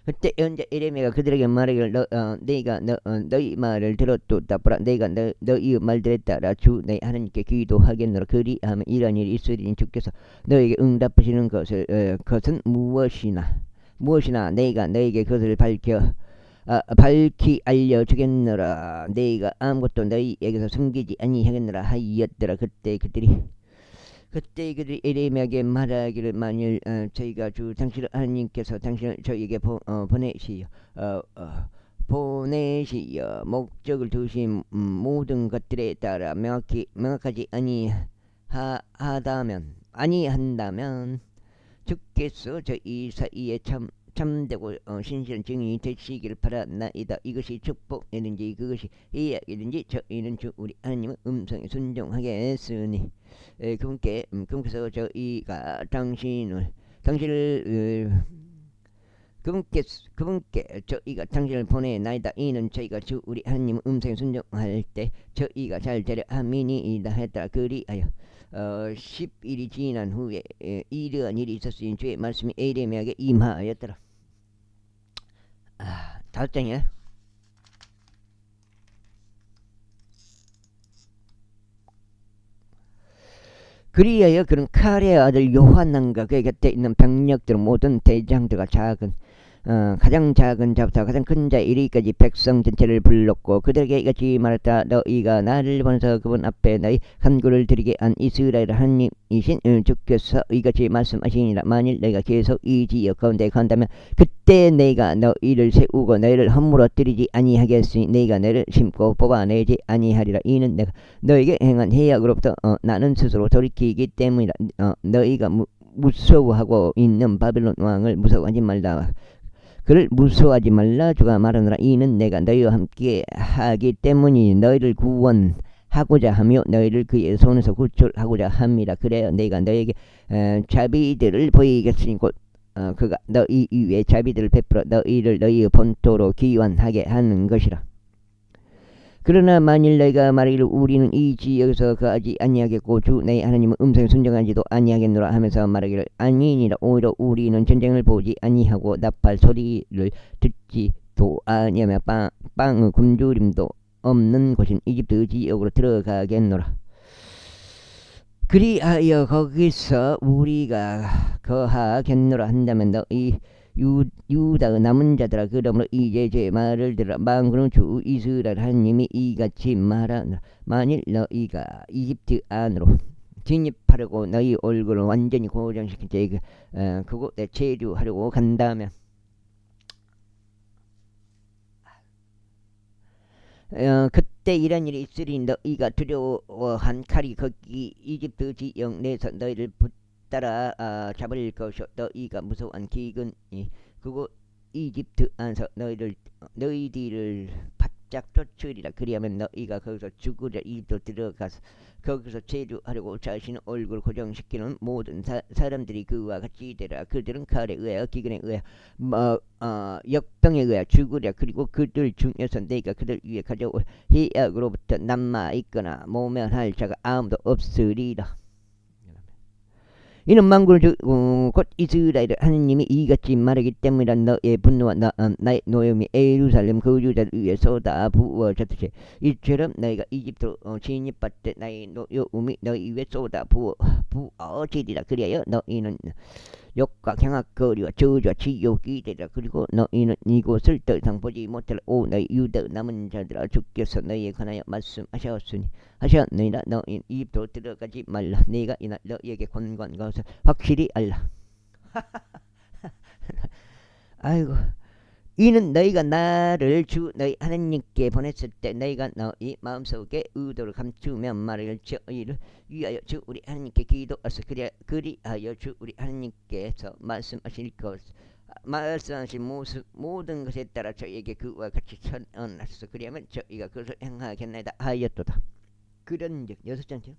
Speaker 1: 그때 예언자 에레미야가 그들에게 말하기를 내가 너희 말을 들었도다. 보라 내가 너희 말들에 따라 주 내 하나님께 기도하겠노라. 그리하면 이런 일이 있으리니 주께서 너에게 응답하시는 것은 무엇이나 내가 너에게 그것을 밝히 알려주겠노라. 내가 아무것도 너희에게서 숨기지 아니하겠노라 하였더라. 그때 그들이 에레미야에게 말하기를 만일 저희가 주 당신을 하나님께서 당신을 저희에게 보내시어 목적을 두신 모든 것들에 따라 명확하지 아니한다면 주께서 저희 사이에 참되고 신실한 증인이 되시기를 바라나이다. 이것이 축복이든지 그것이 해악이든지 저희는 주 우리 하나님의 음성에 순종하겠으니 그분께서 저희가 그분께 저희가 당신을 보내나이다. 이는 저희가 주 우리 하나님의 음성에 순종할 때 저희가 잘 되려 함이니이다 했다. 그리하여 10일이 지난 후에 이러한 일이 있었으니 주의 말씀이 에레미야에게 임하였더라. 5장이야. 그리하여 그는 카레의 아들 요한난과 그의 곁에 있는 병력들 모든 대장들과 작은 가장 작은 자부터 가장 큰 자 이리까지 백성 전체를 불렀고 그들에게 이같이 말했다. 너희가 나를 보내서 그분 앞에 너희 간구를 드리게 한 이스라엘 하나님이신 주께서 이같이 말씀하시니라. 만일 너희가 계속 이 지역 가운데 간다면 그때 내가 너희를 세우고 너희를 허물어뜨리지 아니하겠으니 내가 너희를 심고 뽑아내지 아니하리라. 이는 내가 너희에게 행한 해악으로부터 나는 스스로 돌이키기 때문이라. 너희가 무서워하고 있는 바벨론 왕을 무서워하지 말라. 그를 무서워하지 말라. 주가 말하노라. 이는 내가 너희와 함께 하기 때문이니 너희를 구원하고자 하며 너희를 그의 손에서 구출하고자 함이라. 그래야 내가 너희에게 자비들을 보이겠으니 곧 그가 너희 위에 자비들을 베풀어 너희를 너희의 본토로 귀환하게 하는 것이라. 그러나 만일 너희가 말하기를 우리는 이 지역에서 거하지 아니하겠고 주 내 하나님의 음성에 순종하지도 아니하겠노라 하면서 말하기를 아니니라. 오히려 우리는 전쟁을 보지 아니하고 나팔 소리를 듣지도 아니하며 빵의 굶주림도 없는 곳인 이집트 지역으로 들어가겠노라. 그리하여 거기서 우리가 거하겠노라 한다면 너희 유다의 남은 자들아, 그러므로 이제 제 말을 들으라. 만군의 주 이스라엘 하나님이 이같이 말하노라. 만일 너희가 이집트 안으로 진입하려고 너희 얼굴을 완전히 고정시킨 채 그곳에 체류하려고 간다면 그때 이런 일이 있으리. 너희가 두려워한 칼이 거기 이집트 지역 내에서 너희를 따라 잡을 것이요 너희가 무서워한 기근이 그곳 이집트 안에서 너희들을 바짝 쫓으리라. 그리하면 너희가 거기서 죽으려. 이집트 들어가서 거기서 체류하려고 자신의 얼굴을 고정시키는 모든 사람들이 그와 같이 되라. 그들은 칼에 의하여 기근에 의하여 역병에 의하여 죽으랴. 그리고 그들 중에서 내가 그들 위에 가져올 해악으로부터 남아 있거나 모면할 자가 아무도 없으리라. 이는 만군의 주 곧 이스라엘 하느님이 이같이 말하기 때문이라. 너의 분노와 나의 노염이 예루살렘 거주자들 위에 쏟아 부어졌듯이 이처럼 너희가 이집트로 진입할 때 나의 노염이 너희 위에 쏟아 부어지리라. 그리하여 너희는 욕과 경악거리와 저주와 지옥이 되리라. 그리고 너희는 이곳을 더 이상 보지 못하리라. 오 너희 유다 남은 자들아, 주께서 너희에 관하여 말씀하셨느니라. 너희는 이집트로 들어가지 말라. 내가 이날 너희에게 권고한 것을 확실히 알라. 아이고, 이는 너희가 나를 주 너희 하나님께 보냈을 때 너희가 너희 마음속에 의도를 감추며 말을 저희를 위하여 주 우리 하나님께 기도하소. 그리하여 주 우리 하나님께서 말씀하신 모든 것에 따라 저희에게 그와 같이 선언하소서. 그리하면 저희가 그것을 행하겠나이다 하였도다. 그런즉 여섯 번째,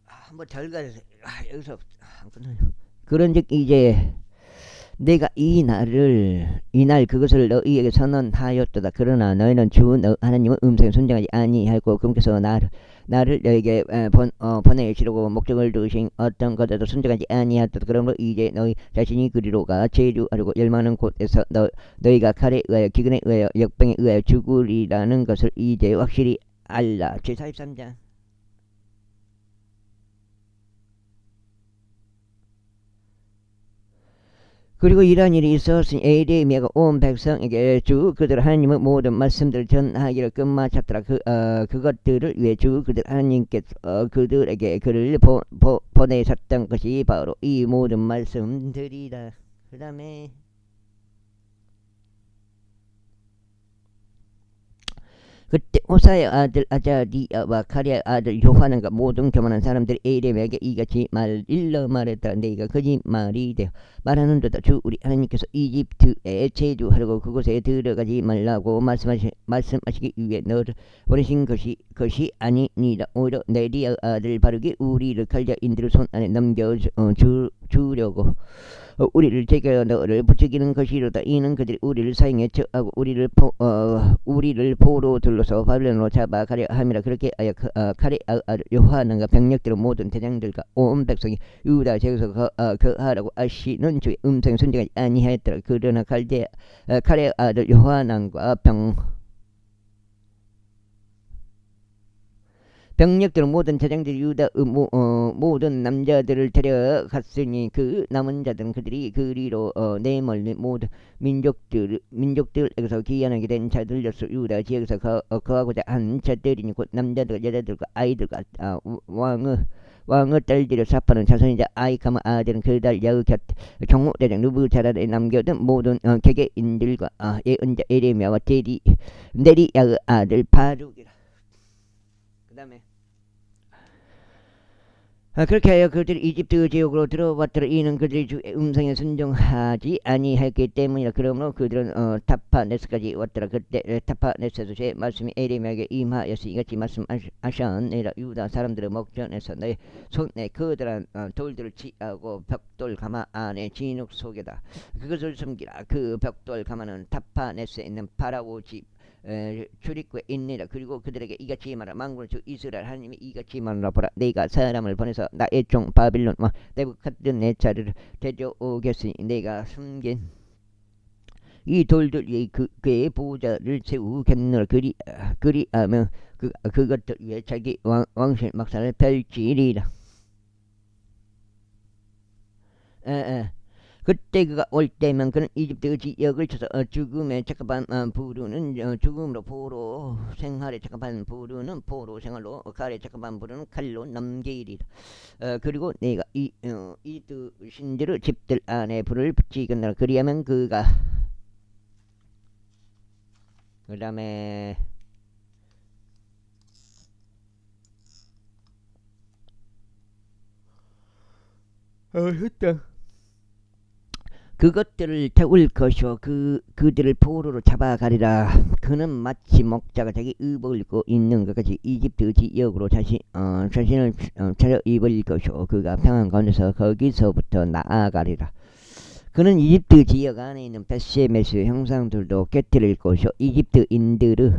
Speaker 1: 한번 덜 가서 여기서 안 끝나요. 그런즉 이제 내가 이날 그것을 너희에게 선언하였도다. 그러나 너희는 주 하나님의 음성에 순종하지 아니하고 그분께서 나를 너희에게 보내시려고 목적을 두신 어떤 것에도 순종하지 아니하였도다. 그러므로 이제 너희 자신이 그리로 가 체류하려고 열망하는 곳에서 너희가 칼에 의하여 기근에 의하여 역병에 의하여 죽으리라는 것을 이제 확실히 알라. 제43장. 그리고 이러한 일이 있었으니 에레미야가 온 백성에게 주 그들 하나님의 모든 말씀들을 전하기를 끝마쳤더라. 그것들을 위해 주 그들 하나님께서 그들에게 그를 보내셨던 것이 바로 이 모든 말씀들이다. 그 다음에 그때 호사의 아들 아자리아와 카리아의 아들 요하난과 모든 교만한 사람들이 에레미야에게 이같이 일러 말했다. 내가 거짓말이 되어 말하는도다. 주 우리 하나님께서 이집트에 체류하려고 그곳에 들어가지 말라고 말씀하시기 위해 너를 보내신 것이 아니니라. 오히려 네리아의 아들 바룩이 우리를 칼자인들의 손 안에 넘겨주려고 우리를 제게 너를 부추기는 것이로다. 이는 그들이 우리를 사형에 처하고 우리를 포로 들러서 바벨론으로 잡아가려 함이라. 그렇게 하여 칼의 아들 요하난과 병력들의 모든 대장들과 온 백성이 유다 지역에서 거하라고 하시는 주의 음성에 순종하지 아니하였더라. 그러나 칼의 아들 요하난과 병력들은 모든 제장들이 유다 모든 남자들을 데려갔으니 그 남은 자들은 그들이 그리로 내몰린 모든 민족들에게서 귀환하게 된 자들로서 유다 지역에서 거하고자 한 자들이니 곧 남자들과 여자들과 아이들과 왕의 딸들을 사파는 자손이자 아이카마 아들은 그달 여우 곁 경호대장 누부자라에 남겨둔 모든 개개인들과 예언자 에레미야와 네리야의 아들 바룩이라. 그 다음에 그렇게 하여 그들이 이집트 지역으로 들어왔더라. 이는 그들이 주의 음성에 순종하지 아니했기 때문이라. 그러므로 그들은 타파네스까지 왔더라. 그때 타파네스에서 제 말씀이 에레미야에게 임하였으니 이같이 말씀하셨느니라. 유다 사람들의 목전에서 너의 손에 그들한 돌들을 취하고 벽돌 가마 안에 진흙 속에다 그것을 숨기라. 그 벽돌 가마는 타파네스에 있는 파라오 집 출입구에 있느니라. 그리고 그들에게 이같이 말하라. 만군의 주 이스라엘 하나님이 이같이 말하라. 보라, 내가 사람을 보내서 나의 종 바빌론 왕 네부갓네살을 데려오겠으니 내가 숨긴 이 돌들 위에 그의 보좌를 세우겠노라. 그리하면 그것들 위에 자기 왕실 막사를 펼치리라. 그때 그가 올 때면 그는 이집트 지역을 쳐서 죽음에 적합한 부르는 죽음으로 포로 생활에 적합한 부르는 포로 생활로 칼에 적합한 부르는 칼로 남기리라. 그리고 내가 이 신들의 집들 안에 불을 붙이겠노라. 그리하면 그가 그 다음에 했다. 그것들을 태울 것이요 그들을 포로로 잡아가리라. 그는 마치 목자가 자기 의복을 입고 있는 것 같이 이집트 지역으로 자신을 차려입을 것이요 그가 평안 가운데서 거기서부터 나아가리라. 그는 이집트 지역 안에 있는 벳세메스 형상들도 깨뜨릴 것이요 이집트인들의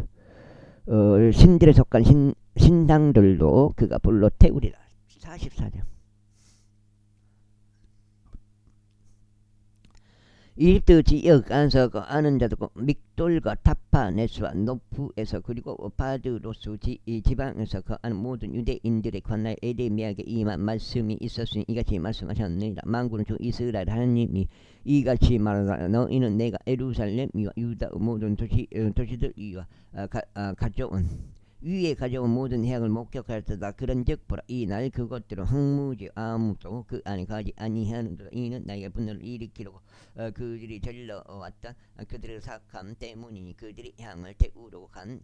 Speaker 1: 신들에 속한 신당들도 그가 불러 태우리라. 44장. 이집트 지역 안에서 아는 자도 믹돌과 타파네스와 노프에서 그리고 바드로스 지방에서 아는 모든 유대인들의 관나에 에레미야에게 이만 말씀이 있었으니 이같이 말씀하셨느니라. 만군의 주 이스라엘 하나님이 이같이 말하노라. 너희는 내가 예루살렘이와 유다 모든 도시들 위와 위에 가져온 모든 해악을 목격하였다. 그런즉 보라, 이 날 그것들은 황무지 아무도 그 안에 가지 아니하는도다. 이는 나에게 분노를 일으키려고 그들이 절러왔던 그들의 사악함 때문이니 그들이 향을 태우러 간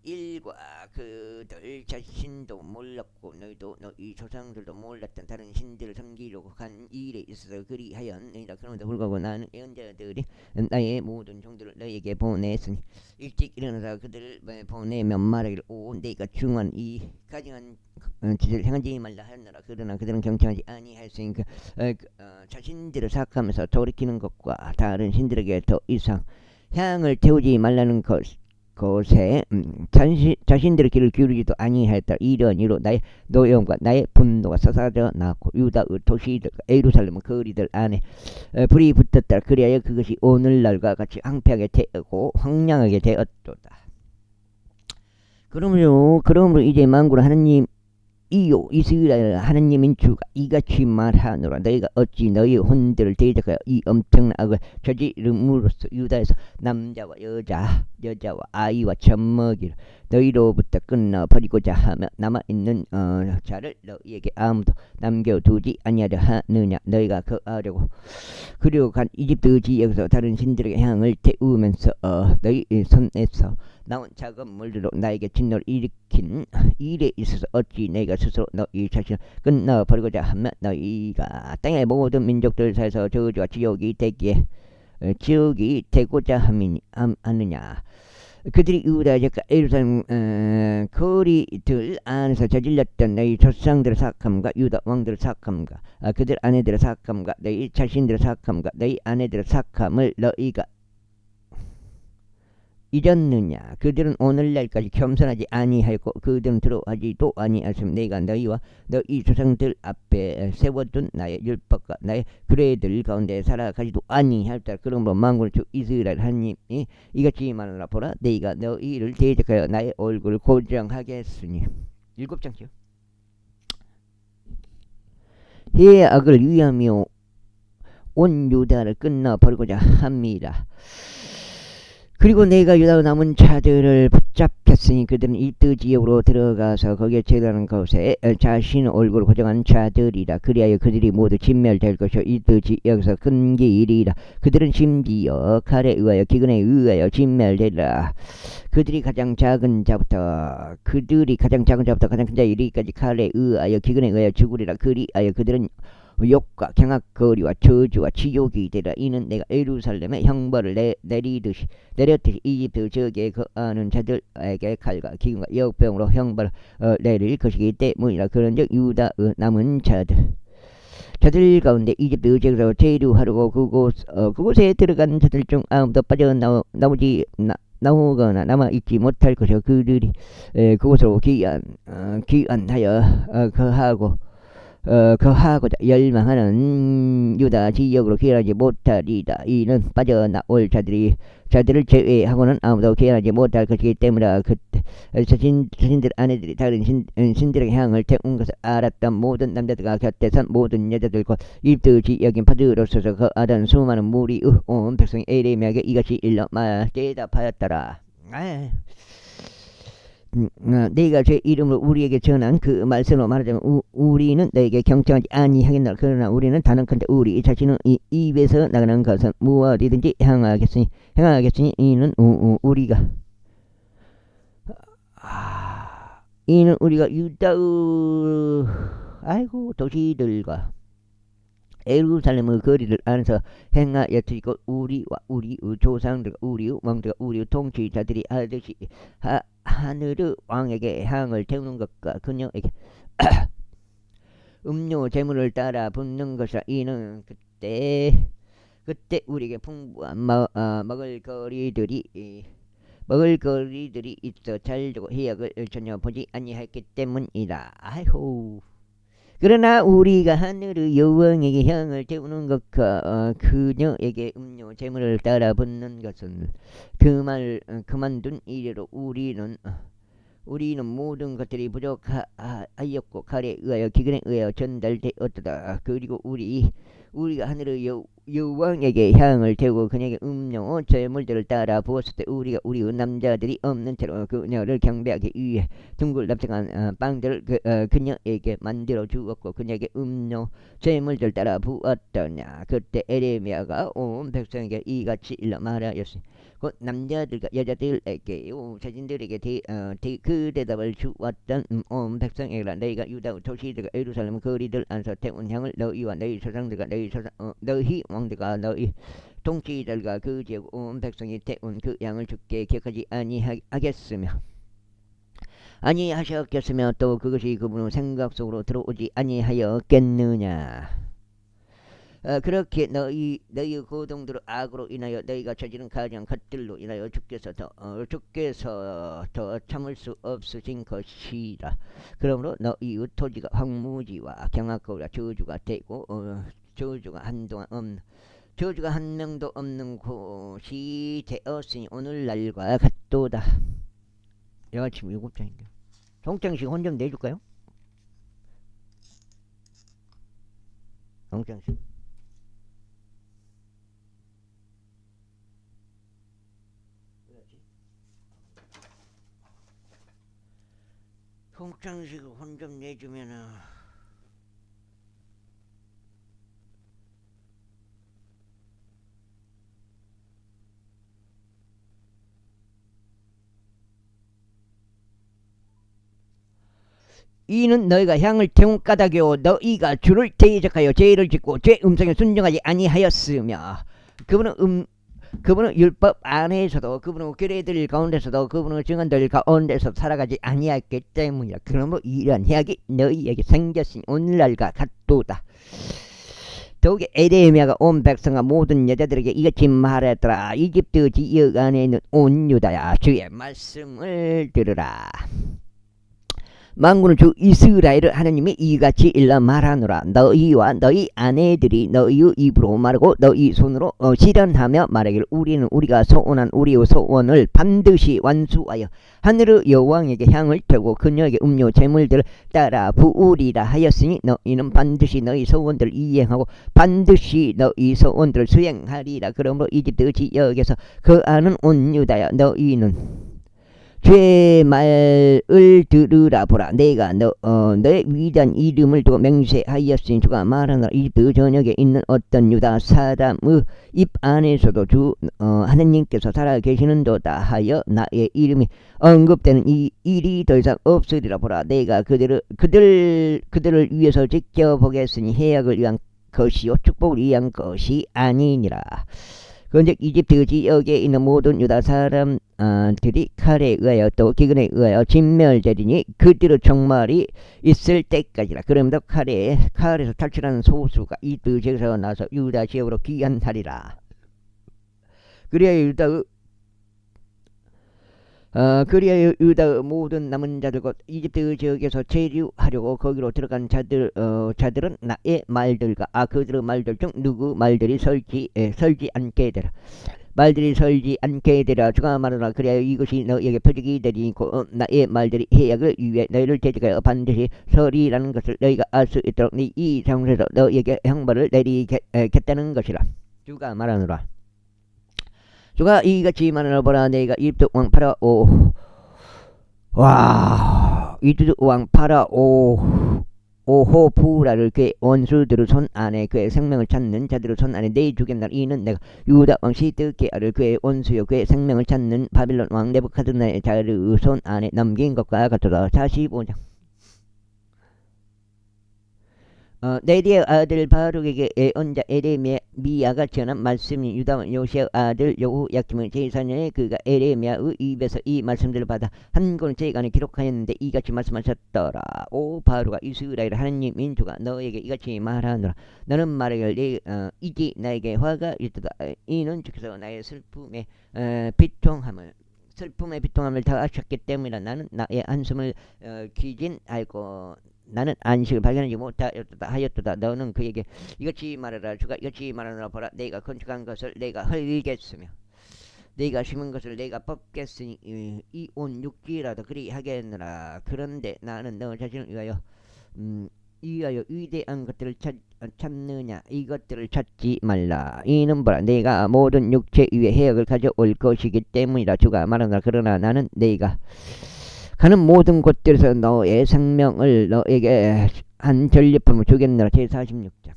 Speaker 1: 일과 그들 자신도 몰랐고 너희도 너희 조상들도 몰랐던 다른 신들을 섬기려고 간 일에 있어서 그리하였느니라. 그런데 불구하고 나는 예언자들이 나의 모든 종들을 너희에게 보냈으니 일찍 일어나서 그들을 보내면 말하기를 오 내가 중한 이 가증한 짓을 행하지 말라 하였노라. 그러나 그들은 경청하지 아니하였으니 자신들을 사악하면서 돌이키는 것과 다른 신들에게 더 이상 향을 태우지 말라는 곳에 자신들의 길을 기울이지도 아니하였다. 이런 이로 나의 노여움과 나의 분노가 쏟아져 나왔고 유다의 도시들과 예루살렘 거리들 안에 불이 붙었다. 그리하여 그것이 오늘날과 같이 황폐하게 되고 황량하게 되었도다. 그러므로 이제 만군의 하나님 이요 이스라엘 하나님인 주가 이같이 말하노라. 너희가 어찌 너희 혼들을 대적하여 이 엄청난 악을 저지름으로써 유다에서 남자와 여자와 아이와 젖먹이를 너희로부터 끊어버리고자 하며 남아있는 자를 너희에게 아무도 남겨두지 아니하려 하느냐. 너희가 거하려고 그리고 간 이집트 지역에서 다른 신들에게 향을 태우면서 너희 손에서 나온 작은 물들로 나에게 진노를 일으킨 일에 있어서 어찌 내가 스스로 너희 자신을 끊어버리고자 하며 너희가 땅의 모든 민족들 사이에서 저주와 지옥이 되고자 하느냐. 그들이 유다지역과 예루살렘 거리들 안에서 저질렀던 너희 조상들의 사악함과 유다 왕들의 사악함과 그들 아내들의 사악함과 너희 자신들의 사악함과 너희 아내들의 사악함을 너희가 잊었느냐. 그들은 오늘날까지 겸손하지 아니하였고 그들은 들어하지도 아니하였으며 내가 너희와 너희 조상들 앞에 세워둔 나의 율법과 나의 규례들 가운데 살아가지도 아니하였다. 그러므로 만군의 주 이스라엘 하나님이 이같이 말하노라. 보라, 내가 너희를 대적하여 나의 얼굴을 고정하겠으니 7장이요. 해악을 위하며 온 유다를 끝나버리고자 합니다. 그리고 내가 유다 남은 자들을 붙잡혔으니 그들은 이뜨 지역으로 들어가서 거기에 제단한 곳에 자신의 얼굴을 고정한 자들이라. 그리하여 그들이 모두 진멸될 것이요 이뜨 지역에서 끊기리라. 그들은 심지어 칼에 의하여 기근에 의하여 진멸되리라. 그들이 가장 작은 자부터 가장 큰 자에 이르기까지 칼에 의하여 기근에 의하여 죽으리라. 그리하여 그들은 욕과 경악거리와 저주와 지옥이 되라. 이는 내가 예루살렘에 형벌을 내렸듯이 이집트 저기에 거하는 자들에게 칼과 기근과 역병으로 형벌을 내릴 것이기 때문이라. 그런즉 유다 남은 자들 가운데 이집트 지역에서 체류하려고 그곳에 들어간 자들 중 아무도 나오거나 남아있지 못할 것이요 그들이 그곳으로 귀환하여 거하고자 열망하는 유다 지역으로 귀환하지 못하리다. 이는 빠져나올 자들을 제외하고는 아무도 귀환하지 못할 것이기 때문이라. 그때 자신들 아내들이 다른 신들에게 향을 태운 것을 알았던 모든 남자들과 곁에 선 모든 여자들 곧 이집트 지역인 파드로서서 거하던 수많은 무리 온 백성이 에레미야에게 이같이 일러 대답하였더라. 내가 제 이름으로 우리에게 전한 그 말씀으로 말하자면 우리는 너에게 경청하지 아니하겠노라. 그러나 우리는 단언컨대 우리 자신은 이 입에서 나가는 것은 무엇이든지 행하겠으니 이는 우리가 유다의 도시들과 예루살렘의 거리를 안에서 행하였으고 우리와 우리의 조상들과 우리의 왕들과 우리의 통치자들이 하듯이 하늘의 왕에게 향을 태우는 것과 그녀에게 음료 재물을 따라 붓는 것이라. 이는 그때 우리에게 풍부한 먹을거리들이 있어 잘되고 해악을 전혀 보지 아니했기 때문이다. 그러나 우리가 하늘의 여왕에게 향을 태우는 것과 그녀에게 음료 재물을 따라 붓는 것은 그만둔 이래로 우리는 모든 것들이 부족하였고 칼에 의하여 기근에 의하여 전달되었다. 그리고 우리가 하늘의 여왕에게 향을 태우고 그녀에게 음료 재물들을 따라 부었을 때 우리가 우리의 남자들이 없는 채로 그녀를 경배하기 위해 둥글납작한 빵들을 그녀에게 만들어 주었고 그녀에게 음료 재물들 따라 부었더냐. 그때 에레미야가 온 백성에게 이같이 일러 말하였으니 곧 남자들과 여자들에게 자신들에게 그 대답을 주었던 온 백성에게라. 너희가 유다 도시들과 예루살렘 거리들 안에서 태운 향을 너희와 너희 조상들과 너희 왕들과 너희 통치들과 그 지역 온 백성이 태운 그 양을 주께 기억하지 아니하셨겠으며 또 그것이 그분의 생각 속으로 들어오지 아니하였겠느냐. 그렇게 너희의 고동들의 악으로 인하여 너희가 저지른 가장 것들로 인하여 주께서 더 참을 수 없으신 것이라. 그러므로 너희의 토지가 황무지와 경악거리와 저주가 되고 저주가 한 명도 없는 곳이 되었으니 오늘날과 같도다. 내가 지금 7장인데 송장식 혼좀 내줄까요? 송장식 송장식을 혼좀 내주면은 이는 너희가 향을 태운 까닭이요 너희가 주를 대적하여 죄를 짓고 죄 음성에 순종하지 아니하였으며 그분은 율법 안에서도 그분의 규례들 가운데서도 그분의 증언들 가운데서 살아가지 아니했기 때문이라. 그러므로 이러한 해악이 너희에게 생겼으니 오늘날과 같도다. 더욱이 에레미야가 온 백성과 모든 여자들에게 이같이 말했더라. 이집트 지역 안에 있는 온 유다야 주의 말씀을 들으라. 만군의 주 이스라엘을 하나님이 이같이 일러 말하노라. 너희와 너희 아내들이 너희의 입으로 말하고 너희 손으로 실현하며 말하기를 우리는 우리가 소원한 우리의 소원을 반드시 완수하여 하늘의 여왕에게 향을 태우고 그녀에게 음료 제물들을 따라 부으리라 하였으니 너희는 반드시 너희 소원들을 이행하고 반드시 너희 소원들을 수행하리라. 그러므로 이집트 지역에서 거하는 온 유다야 너희는 죄의 말을 들으라. 보라, 내가 너의 위대한 이름을 두고 맹세하였으니 주가 말하노라. 이집트 전역에 있는 어떤 유다 사람의 입 안에서도 주 하나님께서 살아계시는도다 하여 나의 이름이 언급되는 이 일이 더 이상 없으리라. 보라, 내가 그들을 위해서 지켜보겠으니 해악을 위한 것이요 축복을 위한 것이 아니니라. 그런즉 이집트 지역에 있는 모든 유다 사람들이 칼에 의하여 또 기근에 의하여 진멸되리니 그들의 종말이 있을 때까지라. 그러므로 칼에서 탈출하는 소수가 이집트 지역에서 나서 유다 지역으로 귀환하리라. 그리하여 유다의 모든 남은 자들 곧 이집트 지역에서 체류하려고 거기로 들어간 자들은 나의 말들과 그들의 말들 중 누구 말들이 설지 않게 되라. 말들이 설지 않게 되라. 주가 말하노라. 그리하여 이것이 너희에게 표적이 되리고 나의 말들이 해악을 위해 너희를 대적하여 반드시 서리라는 것을 너희가 알 수 있도록 이 장소에서 너희에게 형벌을 내리겠다는 것이라. 주가 말하노라. 주가 이같이 말하노라. 보라, 내가 이집트 왕 오호부라를 그의 원수들의 손 안에 그의 생명을 찾는 자들의 손 안에 내주겠나라. 이는 내가 유다 왕 시드기야를 그의 원수요 그의 생명을 찾는 바빌론 왕 네부카드네자르의 손 안에 넘긴 것과 같도다. 45장. 네리의 아들 바룩에게 언자 에레미야가 전한 말씀이 유다 왕 요시아의 아들 여호야김의 제4년에 그가 에레미야의 입에서 이 말씀들을 받아 한 권의 책안에 기록하였는데 이같이 말씀하셨더라. 오 바룩아, 이스라엘 하나님 민족아, 너에게 이같이 말하노라. 너는 말하기를 이제 나에게 화가 있도다. 이는 주께서 나의 슬픔의 비통함을 다하셨기 때문이라. 나는 나의 한숨을 기진하고 나는 안식을 발견하지 못하였도다. 너는 그에게 이같이 말하라. 주가 이같이 말하노라. 보라, 내가 건축한 것을 내가 헐겠으며 내가 심은 것을 내가 뽑겠으니 이 온 육지라도 그리 하겠느라. 그런데 나는 너 자신을 위하여 위대한 것들을 찾느냐. 이것들을 찾지 말라. 이는 보라, 내가 모든 육체 위에 해악을 가져올 것이기 때문이라. 주가 말하노라. 그러나 나는 내가 가는 모든 곳들에서 너의 생명을 너에게 한 전리품을 주겠노라. 제46장.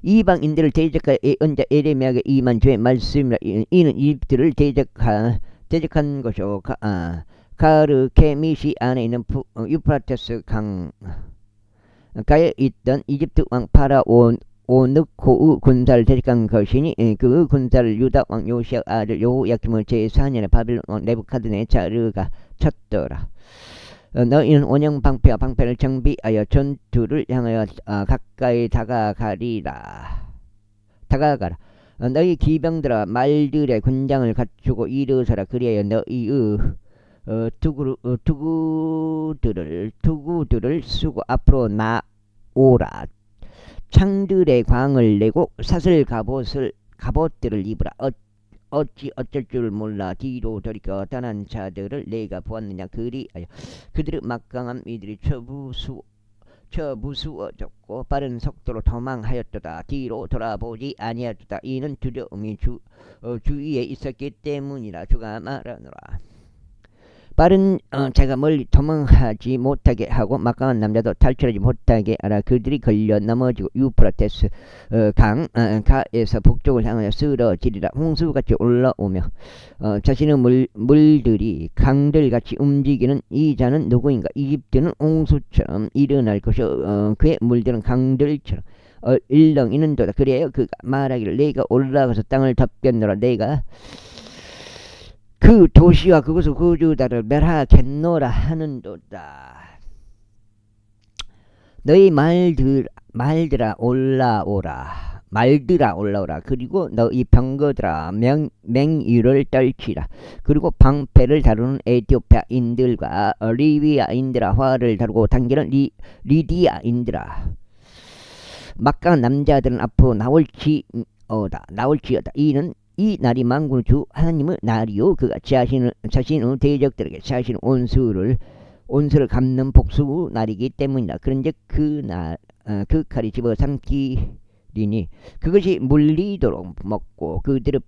Speaker 1: 이방인들을 대적하여 언자 에레미야에게 임한 주의 말씀이라. 이는 이집트를 대적한 것이요 가르케미시 안에 있는 유프라테스 강가에 있던 이집트 왕 파라온 오느코의 군사를 대적한 것이니 그 군사를 유다 왕 요시아 아들 여호야김의 제4년에 바빌론 왕 네부카드네자르가 쳤더라. 너희는 원형 방패를 정비하여 전투를 향하여 가까이 다가가라. 너희 기병들아, 말들의 군장을 갖추고 일어서라. 그리하여 너희의 투구들을 쓰고 앞으로 나오라. 창들의 광을 내고 사슬 갑옷들을 입으라. 어쩔 줄 몰라 뒤로 돌이켜 떠난 자들을 내가 보았느냐. 그리하여 그들의 막강한 이들이 무수어졌고 빠른 속도로 도망하였도다. 뒤로 돌아보지 아니하였도다. 이는 두려움이 주위에 있었기 때문이라. 주가 말하노라. 빠른 자가 멀리 도망하지 못하게 하고 막강한 남자도 탈출하지 못하게 하라. 그들이 걸려 넘어지고 유프라테스 강가에서 북쪽을 향하여 쓰러지리라. 홍수같이 올라오며 자신의 물들이 강들같이 움직이는 이 자는 누구인가. 이집트는 홍수처럼 일어날 것이요 그의 물들은 강들처럼 일렁이는도다. 그래요 그가 말하기를 내가 올라가서 땅을 덮겠노라. 내가 그 도시와 그곳의 거주자를 멸하겠노라 하는도다. 너희 말들아 올라오라. 말들아 올라오라. 그리고 너희 병거들아 맹위를 떨치라. 그리고 방패를 다루는 에티오피아인들과 리비아인들아 활을 다루고 당기는 리디아인들아 막강한 남자들은 앞으로 나올지어다. 이는 이 날이 만군의 주 하나님의 날이요 그가 자신의 대적들에게 자신의 온수를 갚는 복수 날이기 때문이다. 그런즉 그 칼이 집어 삼키리니 그것이 물리도록 먹고 그들의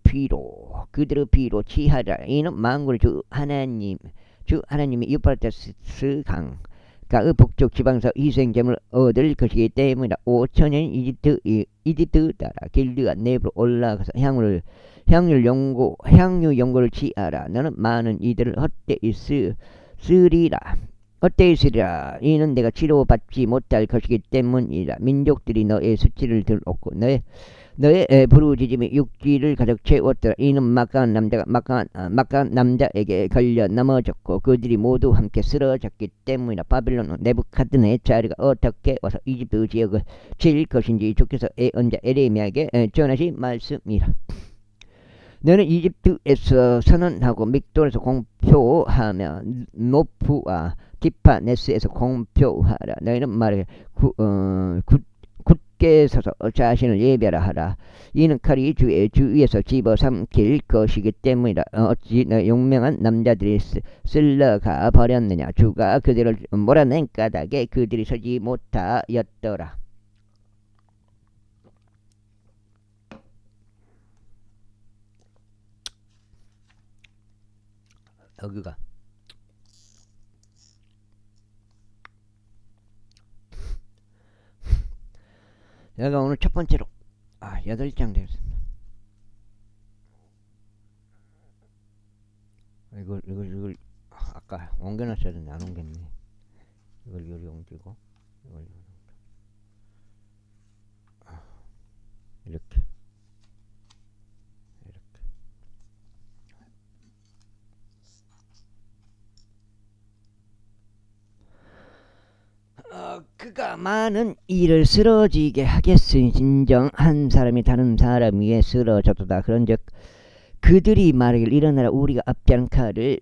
Speaker 1: 피로 취하리라. 이는 만군의 주 하나님이 유프라테스 강가의 북쪽 지방에서 희생제물을 얻을 것이기 때문이다. 5천년 이집트 따라 길드가 내부로 올라가서 향유 연고를 취하라. 너는 많은 이들을 헛되이 쓰리라. 이는 내가 치료받지 못할 것이기 때문이라. 민족들이 너의 수치를 들었고 너의 부르짖음이 육지를 가득 채웠더라. 이는 막강한 남자에게 걸려 넘어졌고 그들이 모두 함께 쓰러졌기 때문이라. 바빌론 네부갓네자르가 어떻게 와서 이집트 지역을 칠 것인지 주께서 예언자 에레미야에게 전하신 말씀이라. 너는 이집트에서 선언하고 믹돌에서 공표하며 노프와 디파네스에서 공표하라. 너희는 말해 굳게 서서 자신을 예배하라 하라. 이는 칼이 주의 주위에서 집어삼킬 것이기 때문이라. 어찌 너 용맹한 남자들이 쓸려가 버렸느냐. 주가 그들을 몰아낸 까닭에 그들이 서지 못하였더라. 여기가 여기가 오늘 첫 번째로 8장 되겠습니다. 이걸 아까 옮겨놨어야 되는데 안 옮겼네. 이걸 요리 옮기고 이걸 이렇게 그가 많은 일을 쓰러지게 하겠으니 진정 한 사람이 다른 사람 위에 쓰러졌도다. 그런즉 그들이 말하길 일어나라. 우리가 앞지하는 칼을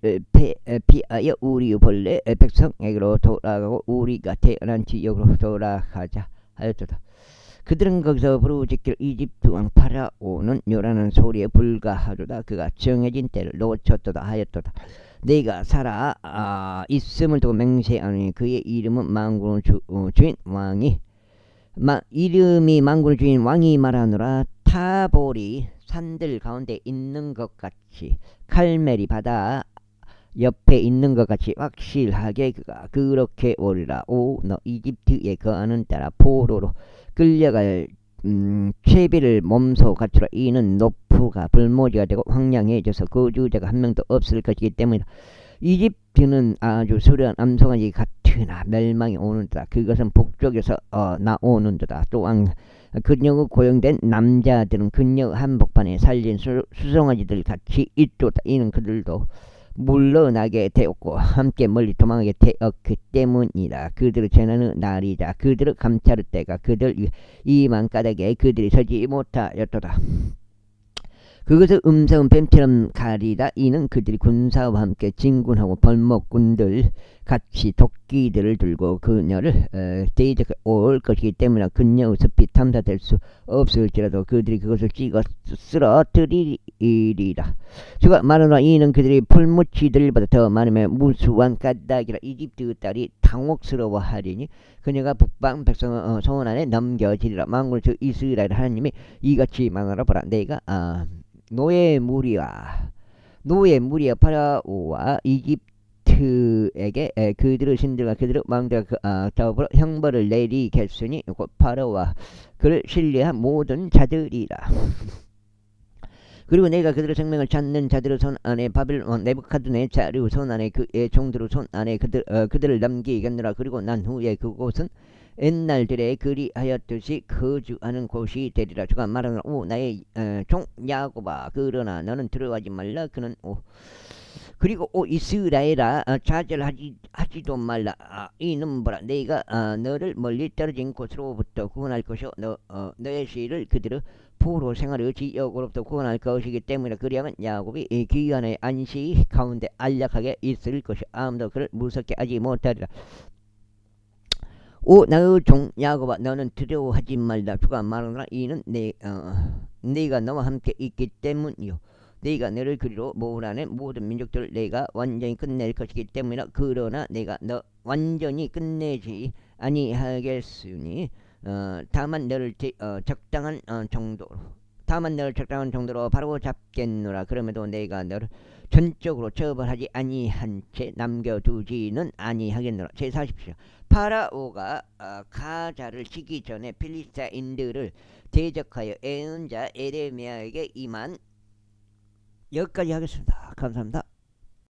Speaker 1: 피하여 우리 본래 백성에게로 돌아가고 우리가 태어난 지역으로 돌아가자 하였도다. 그들은 거기서 부르짖기를 이집트 왕 파라오는 요란한 소리에 불과하도다. 그가 정해진 때를 놓쳤도다 하였도다. 내가 살아 있음을 두고 맹세하니 그의 이름은 만군의 주인 왕이 이름이 만군의 주인 왕이 말하노라. 타볼이 산들 가운데 있는 것 같이 칼멜이 바다 옆에 있는 것 같이 확실하게 그가 그렇게 오리라. 오 너 이집트에 거하는 따라 포로로 끌려갈 채비를 몸소 갖추라. 이는 노프가 불모지가 되고 황량해져서 거주자가 한 명도 없을 것이기 때문이다. 이집트는 아주 수려한 암송아지 같으나 멸망이 오는도다. 그것은 북쪽에서 나오는도다. 또한 그녀의 고용된 남자들은 그녀 한복판에 살린 수송아지들 같이 있도다. 이는 그들도 물러나게 되었고 함께 멀리 도망하게 되었기 때문이다. 그들을 재난의 날이자 그들을 감찰할 때가 그들 이만 까닭에 그들이 서지 못하였도다. 그것을 음성은 뱀처럼 가리다. 이는 그들이 군사와 함께 진군하고 벌목꾼들 같이 도끼들을 들고 그녀를 대적해 올 것이기 때문에 그녀의 숲이 탐사될 수 없을지라도 그들이 그것을 찍어 쓰러뜨리리라. 주가 말하노라. 이는 그들이 풀무치들보다 더 많으며 무수한 까닭이라. 이집트 딸이 당혹스러워하리니 그녀가 북방 백성의 손 안에 넘겨지리라. 만군의 주 이스라엘 하나님이 이같이 말하노라. 보라 내가 노예 무리와 파라오와 이집트에게 그들의 신들과 그들의 왕들과 더불어 형벌을 내리겠으니 곧 파라오와 그를 신뢰한 모든 자들이라. 그리고 내가 그들의 생명을 찾는 자들의 손 안에 바빌론 네부갓네자르의 손 안에 그의 종들의 손 안에 그들을 넘기겠노라. 그리고 난 후에 그곳은 옛날들에 그리하였듯이 거주하는 곳이 되리라. 주가 말하노라. 오 나의 종 야곱아 그러나 너는 들어가지 말라. 그는 그리고 이스라엘아 좌절하지도 말라. 이는 뭐라 내가 너를 멀리 떨어진 곳으로부터 구원할 것이요 너의 시를 그대로 포로 생활의 지역으로부터 구원할 것이기 때문에 그리하면 야곱이 이 귀환의 안식 가운데 안락하게 있을 것이 아무도 그를 무섭게 하지 못하리라. 오 나의 종 야곱아 너는 두려워하지 말라. 주가 말하노라. 이는 네가 너와 함께 있기 때문이요 네가 너를 그리로 몰아낸 모든 민족들을 내가 완전히 끝낼 것이기 때문이라. 그러나 내가 너 완전히 끝내지 아니하겠으니 다만 너를 적당한 정도로 바로 잡겠노라. 그럼에도 내가 너를 전적으로 처벌하지 아니한 채 남겨두지는 아니하겠노라. 제40절 파라오가 가자를 치기 전에 필리스타인들을 대적하여 애언자 에레미야에게 임한. 여기까지 하겠습니다. 감사합니다.